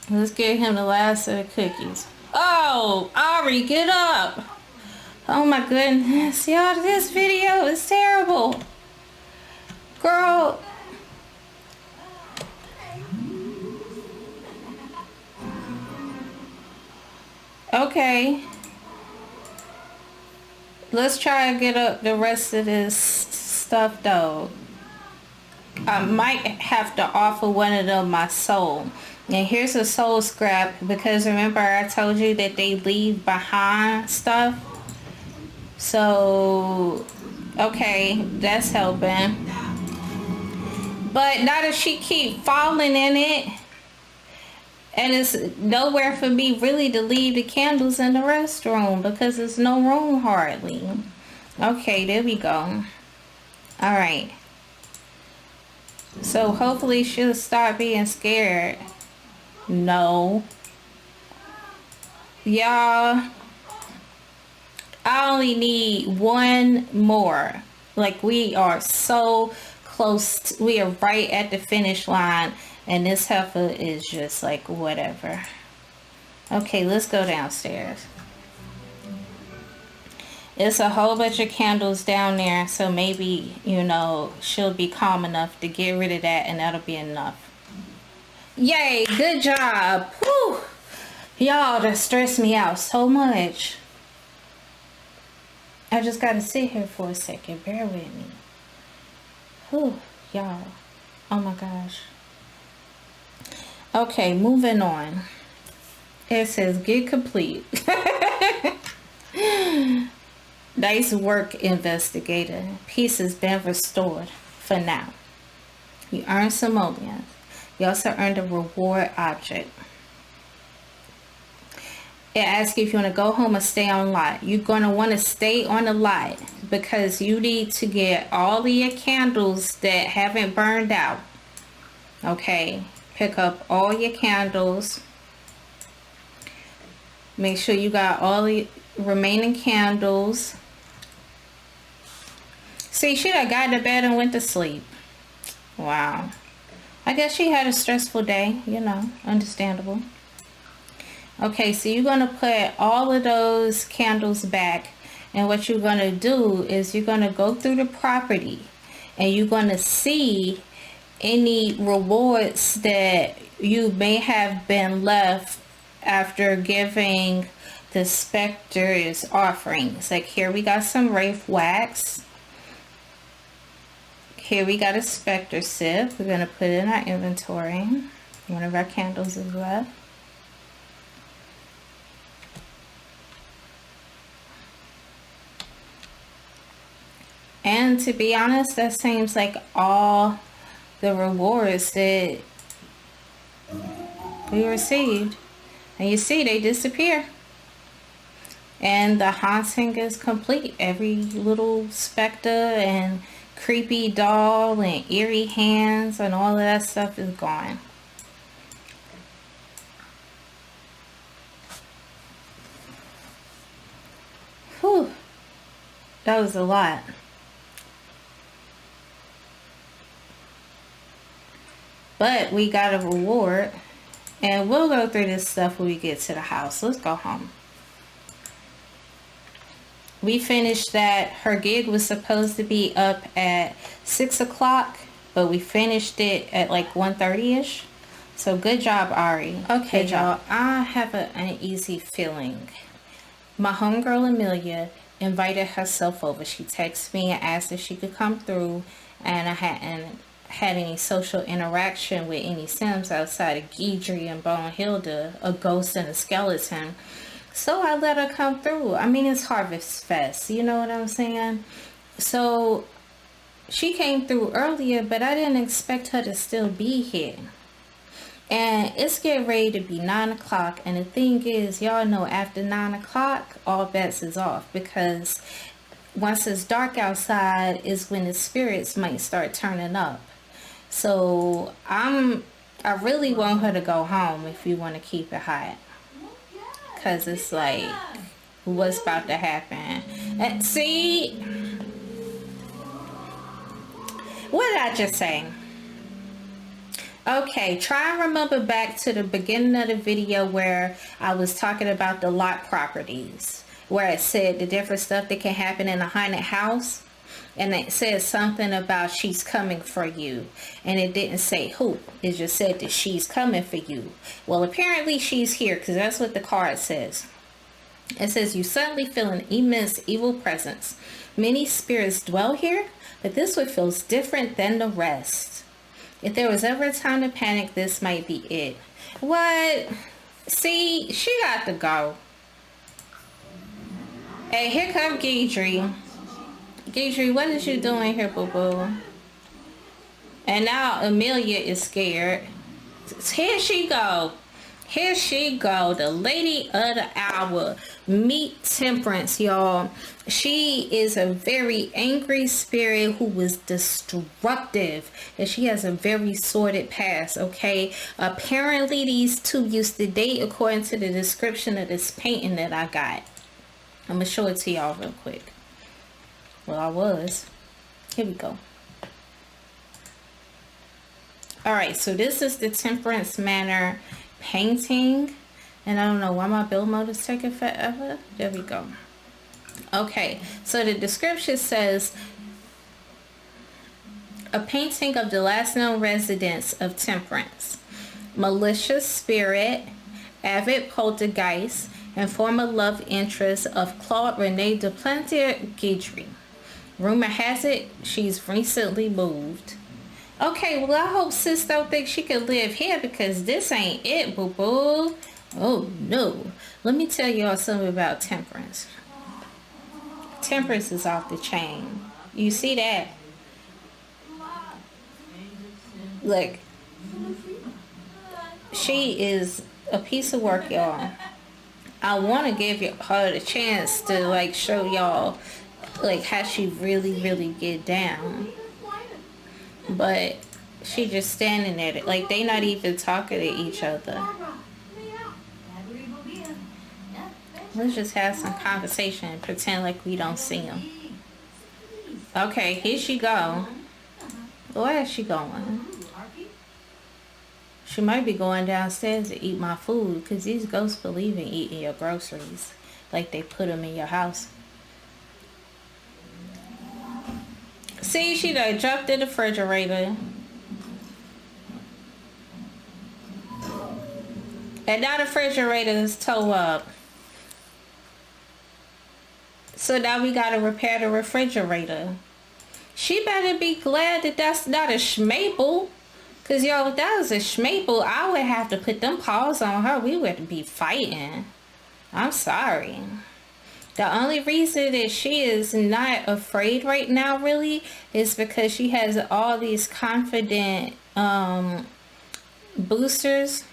Let's get him the last of the cookies. Oh, Ari, get up. Oh my goodness. Y'all, this video is terrible. Girl. Okay. Let's try to get up the rest of this stuff though. I might have to offer one of them my soul. And here's a soul scrap because remember I told you that they leave behind stuff. So, okay, that's helping. But now that she keep falling in it, and it's nowhere for me really to leave the candles in the restroom because there's no room hardly. Okay, there we go. All right. So hopefully she'll stop being scared. No. Y'all, I only need one more. Like, we are so close. We are right at the finish line. And this heifer is just like, whatever. Okay, let's go downstairs. It's a whole bunch of candles down there. So maybe, you know, she'll be calm enough to get rid of that. And that'll be enough. Yay, good job. Whew. Y'all, that stressed me out so much. I just got to sit here for a second. Bear with me. Whew, y'all. Oh my gosh. Okay, moving on. It says get complete. Nice work, investigator. Peace has been restored for now. You earned simoleons. You also earned a reward object. It asks you if you want to go home or stay on lot. You're going to want to stay on the lot because you need to get all of your candles that haven't burned out. Okay. Pick up all your candles. Make sure you got all the remaining candles. See, she done got to bed and went to sleep. Wow. I guess she had a stressful day, you know, understandable. Okay, so you're going to put all of those candles back. And what you're going to do is you're going to go through the property. And you're going to see any rewards that you may have been left after giving the specters offerings. Like here we got some wraith wax. Here we got a specter sip. We're going to put it in our inventory. One of our candles is left. And to be honest, that seems like all the rewards that we received. And you see, they disappear. And the haunting is complete. Every little specter and creepy doll and eerie hands and all of that stuff is gone. Whew. That was a lot. But we got a reward. And we'll go through this stuff when we get to the house. Let's go home. We finished that. Her gig was supposed to be up at 6 o'clock. But we finished it at like 1:30ish. So good job, Ari. Okay, y'all. I have an uneasy feeling. My homegirl Amelia invited herself over. She texted me and asked if she could come through. And I hadn't had any social interaction with any Sims outside of Guidry and Bonehilda, a ghost and a skeleton. So I let her come through. I mean, it's Harvest Fest, you know what I'm saying? So she came through earlier, but I didn't expect her to still be here. And it's getting ready to be 9 o'clock. And the thing is, y'all know after 9 o'clock, all bets is off. Because once it's dark outside is when the spirits might start turning up. So I really want her to go home if you want to keep it hot. Because it's like, what's about to happen? And see, What did I just say? Okay, try and remember back to the beginning of the video where I was talking about the lot properties, where it said the different stuff that can happen in a haunted house, and it said something about she's coming for you, and it didn't say who, it just said that she's coming for you. Well, apparently she's here, because that's what the card says. It says you suddenly feel an immense evil presence. Many spirits dwell here, but this one feels different than the rest. If there was ever a time to panic, this might be it. What? See, she got to go. Hey, here come Guidry. Guidry, what is you doing here, boo-boo? And now Amelia is scared. Here she go. Here she go, the lady of the hour. Meet Temperance, y'all. She is a very angry spirit who was destructive, and she has a very sordid past, okay? Apparently, these two used to date according to the description of this painting that I got. I'm gonna show it to y'all real quick. Well, I was. Here we go. Alright, so this is the Temperance Manor painting, and I don't know why my build mode is taking forever. There we go. Okay, so the description says a painting of the last known residents of Temperance, malicious spirit, avid poltergeist, and former love interest of Claude Rene de Plantier Guidry. Rumor has it she's recently moved. Okay, well, I hope sis don't think she can live here, because this ain't it, boo-boo. Oh, no. Let me tell y'all something about Temperance. Temperance is off the chain. You see that? Look. She is a piece of work, y'all. I want to give her the chance to, like, show y'all, like, how she really get down. But she just standing there, like they not even talking to each other. Let's just have some conversation and pretend like we don't see them. Okay, here she go. Where is she going? She might be going downstairs to eat my food, because these ghosts believe in eating your groceries, like they put them in your house. See, she done jumped in the refrigerator. And now the refrigerator is towed up. So now we gotta repair the refrigerator. She better be glad that that's not a schmaple. Cause yo, if that was a schmaple, I would have to put them paws on her. We would be fighting. I'm sorry. The only reason that she is not afraid right now really is because she has all these confident boosters.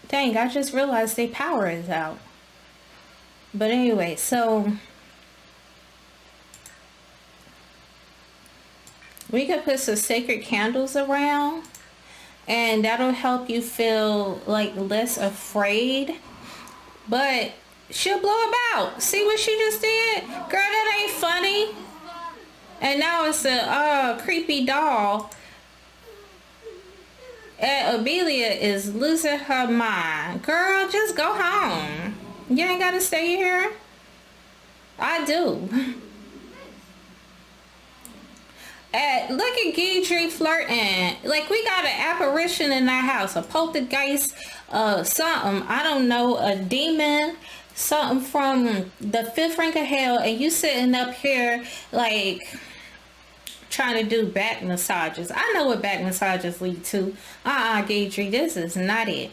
Dang, I just realized their power is out. But anyway, so we could put some sacred candles around, and that'll help you feel like less afraid. But she'll blow them out. See what she just did? Girl, that ain't funny. And now it's a creepy doll. And Amelia is losing her mind. Girl, just go home. You ain't gotta stay here. I do. Look at Guidry flirting. Like, we got an apparition in our house. A poltergeist, something. I don't know. A demon. Something from the fifth ring of hell. And you sitting up here, like, trying to do back massages. I know what back massages lead to. Guidry, this is not it.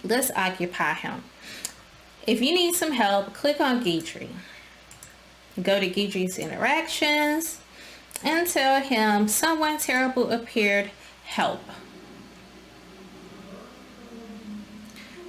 Let's occupy him. If you need some help, click on Guidry. Go to Guidry's interactions and tell him someone terrible appeared. Help.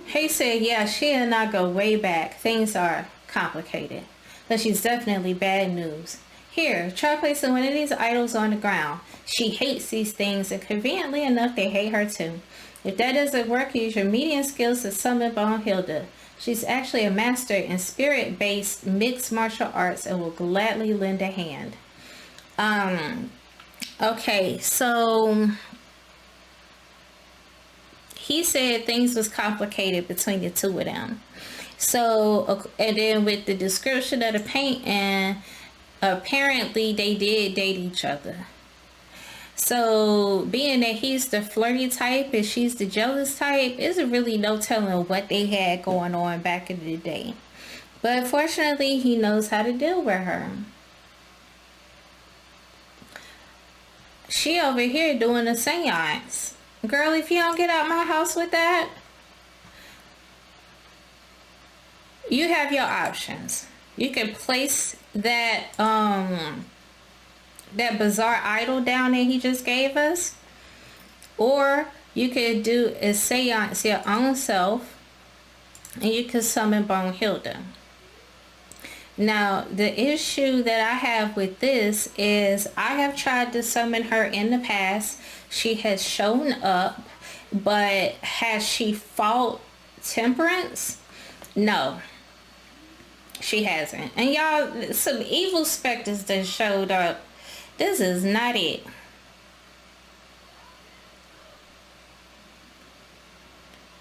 He said, yeah, she and I go way back. Things are complicated. But she's definitely bad news. Here, try placing one of these idols on the ground. She hates these things, and conveniently enough, they hate her too. If that doesn't work, use your medium skills to summon Bonehilda. She's actually a master in spirit-based mixed martial arts and will gladly lend a hand. Okay, so he said things was complicated between the two of them. So, and then with the description of the painting, apparently they did date each other. So, being that he's the flirty type and she's the jealous type, there's really no telling what they had going on back in the day. But fortunately, he knows how to deal with her. She over here doing a seance. Girl, if you don't get out my house with that, you have your options. You can place that that bizarre idol down that he just gave us, or you could do a seance your own self and you could summon Bonehilda. Now, the issue that I have with this is I have tried to summon her in the past. She has shown up, but has she fought Temperance? No, she hasn't. And y'all, some evil specters that showed up. This is not it.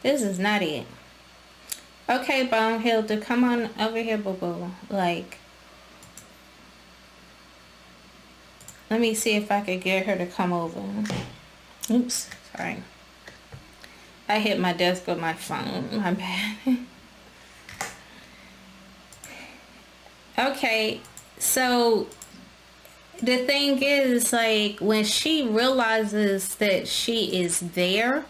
This is not it. Okay, Bonehilda, come on over here, boo-boo. Like, let me see if I could get her to come over. Oops, sorry. I hit my desk with my phone. My bad. Okay, so the thing is, like, when she realizes that she is there,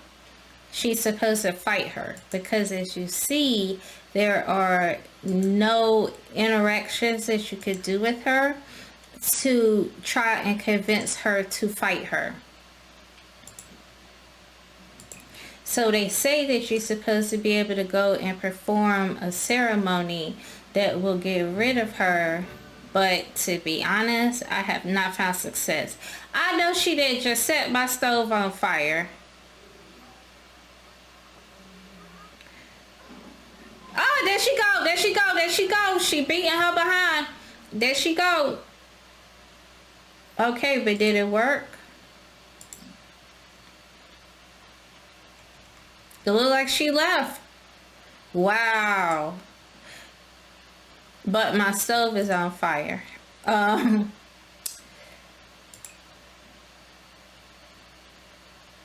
she's supposed to fight her, because as you see, there are no interactions that you could do with her to try and convince her to fight her. So they say that you're supposed to be able to go and perform a ceremony that will get rid of her, but to be honest, I have not found success. I know she did just set my stove on fire. Oh, there she go, there she go, there she go. She beating her behind. There she go. Okay, but did it work? It looked like she left. Wow. But my stove is on fire. And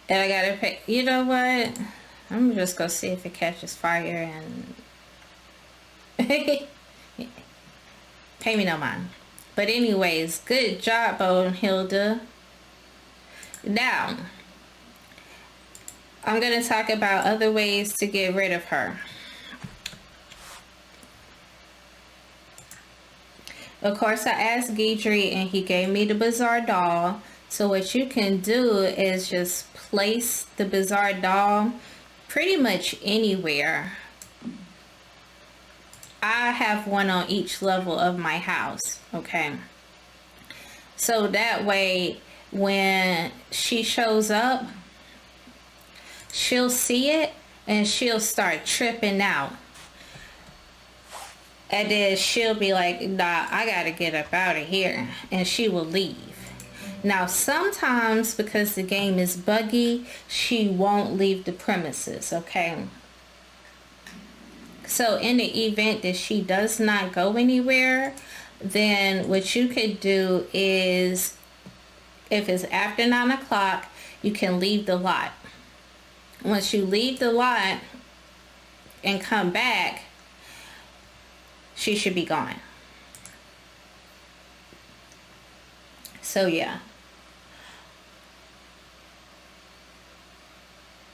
I gotta pay. You know what? I'm just gonna see if it catches fire and pay me no mind. But anyways, good job, Bonehilda. Now, I'm going to talk about other ways to get rid of her. Of course, I asked Guidry and he gave me the bizarre doll. So what you can do is just place the bizarre doll pretty much anywhere. I have one on each level of my house, okay? So that way, when she shows up, she'll see it and she'll start tripping out. And then she'll be like, nah, I gotta get up out of here. And she will leave. Now, sometimes, because the game is buggy, she won't leave the premises, okay? So in the event that she does not go anywhere, then what you could do is, if it's after 9 o'clock, you can leave the lot. Once you leave the lot and come back, she should be gone. So yeah.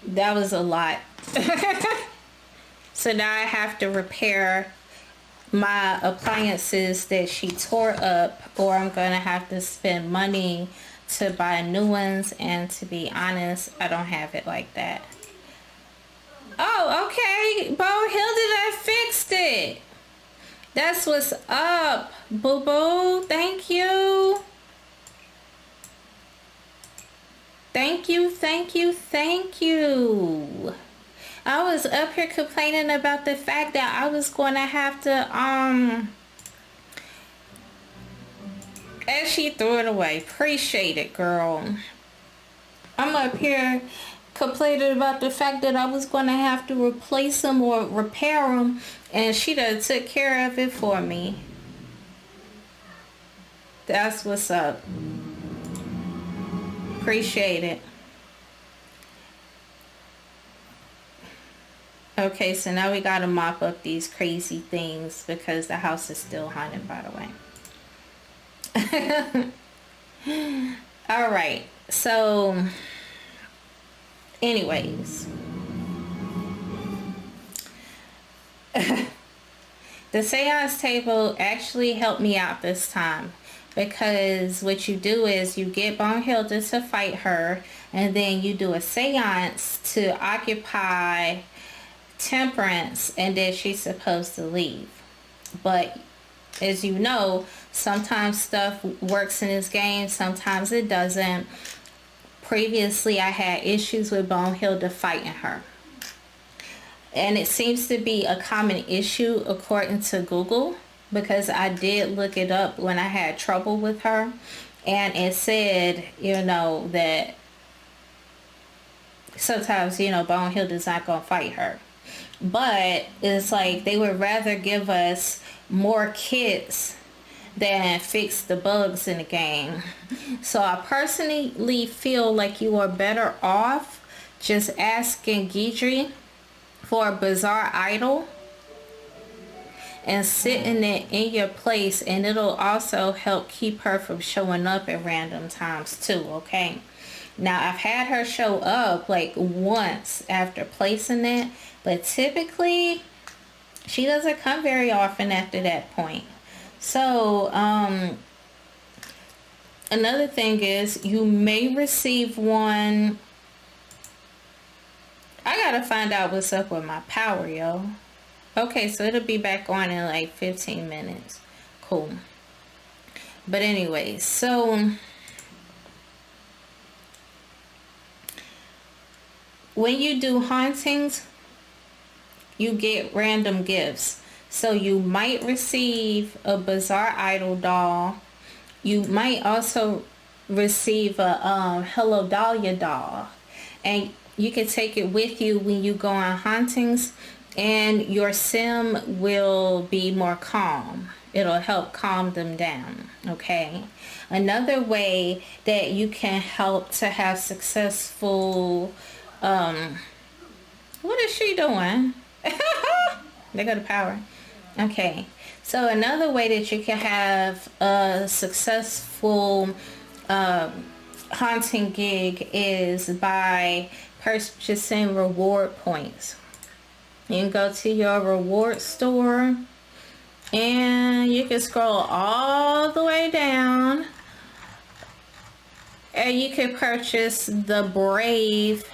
That was a lot. So now I have to repair my appliances that she tore up, or I'm going to have to spend money to buy new ones, and to be honest, I don't have it like that. Oh, okay. Bonehilda done fixed it. That's what's up, boo-boo. Thank you. Thank you, thank you, thank you. I was up here complaining about the fact that I was going to have to, and she threw it away. Appreciate it, girl. I'm up here complaining about the fact that I was going to have to replace them or repair them, and she done took care of it for me. That's what's up. Appreciate it. Okay, so now we gotta mop up these crazy things because the house is still haunted, by the way. All right, so anyways, the seance table actually helped me out this time, because what you do is you get Bonehilda to fight her, and then you do a seance to occupy Temperance, and then she's supposed to leave. But as you know, sometimes stuff works in this game, sometimes it doesn't. Previously, I had issues with Bonehilda fighting her, and it seems to be a common issue according to Google, because I did look it up when I had trouble with her, and it said, you know, that sometimes, you know, Bonehilda's not gonna fight her. But it's like they would rather give us more kits than fix the bugs in the game. So I personally feel like you are better off just asking Guidry for a bizarre idol and sitting it in your place, and it'll also help keep her from showing up at random times too, okay? Now, I've had her show up like once after placing it, but typically she doesn't come very often after that point. So, another thing is you may receive one. I gotta find out what's up with my power, yo. Okay, so it'll be back on in like 15 minutes. Cool. But anyways, so when you do hauntings, you get random gifts. So you might receive a bizarre idol doll. You might also receive a Hello Dahlia doll. And you can take it with you when you go on hauntings, and your sim will be more calm. It'll help calm them down, okay? Another way that you can help to have successful, what is she doing? They got the power. Okay, so another way that you can have a successful haunting gig is by purchasing reward points. You can go to your reward store, and you can scroll all the way down, and you can purchase the Brave,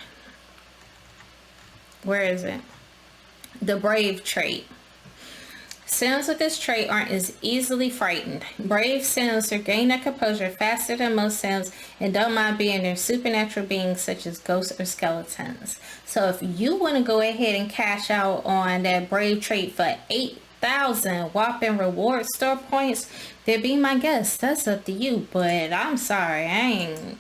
where is it? The Brave trait. Sims with this trait aren't as easily frightened. Brave Sims regain their composure faster than most Sims and don't mind being near supernatural beings such as ghosts or skeletons. So if you want to go ahead and cash out on that Brave trait for 8,000 whopping reward store points, then be my guest. That's up to you. But I'm sorry,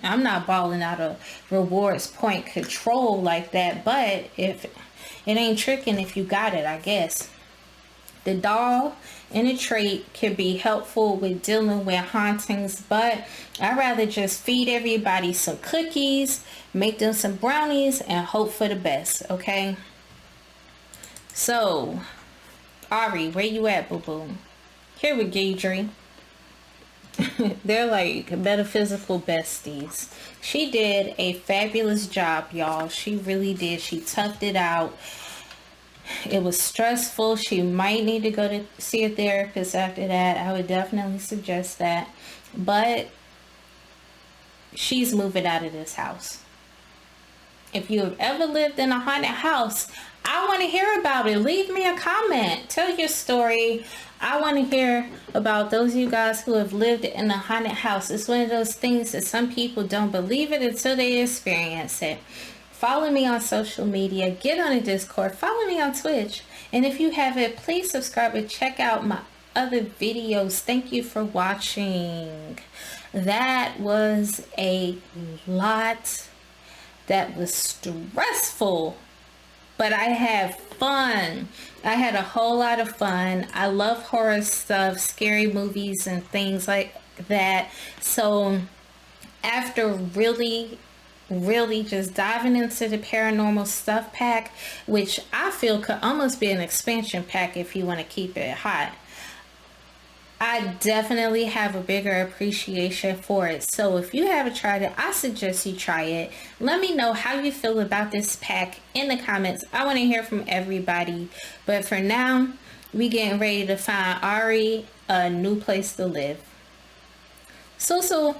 I'm not balling out of rewards point control like that. But if it ain't tricking if you got it, I guess. The doll and the trait can be helpful with dealing with hauntings, but I'd rather just feed everybody some cookies, make them some brownies, and hope for the best, okay? So, Ari, where you at, boo-boo? Here with Guidry. They're like metaphysical besties. She did a fabulous job, y'all. She really did. She toughed it out. It was stressful. She might need to go to see a therapist after that. I would definitely suggest that. But she's moving out of this house. If you have ever lived in a haunted house, I want to hear about it. Leave me a comment. Tell your story. I want to hear about those of you guys who have lived in a haunted house. It's one of those things that some people don't believe it until they experience it. follow me on social media, get on the Discord, follow me on Twitch. And if you haven't, please subscribe and check out my other videos. Thank you for watching. That was a lot. That was stressful, but I had fun. I had a whole lot of fun. I love horror stuff, scary movies and things like that. So after really just diving into the Paranormal Stuff Pack, which I feel could almost be an expansion pack if you want to keep it hot, I definitely have a bigger appreciation for it. So if you haven't tried it, I suggest you try it. Let me know how you feel about this pack in the comments. I want to hear from everybody. But for now, we getting ready to find Ari a new place to live. So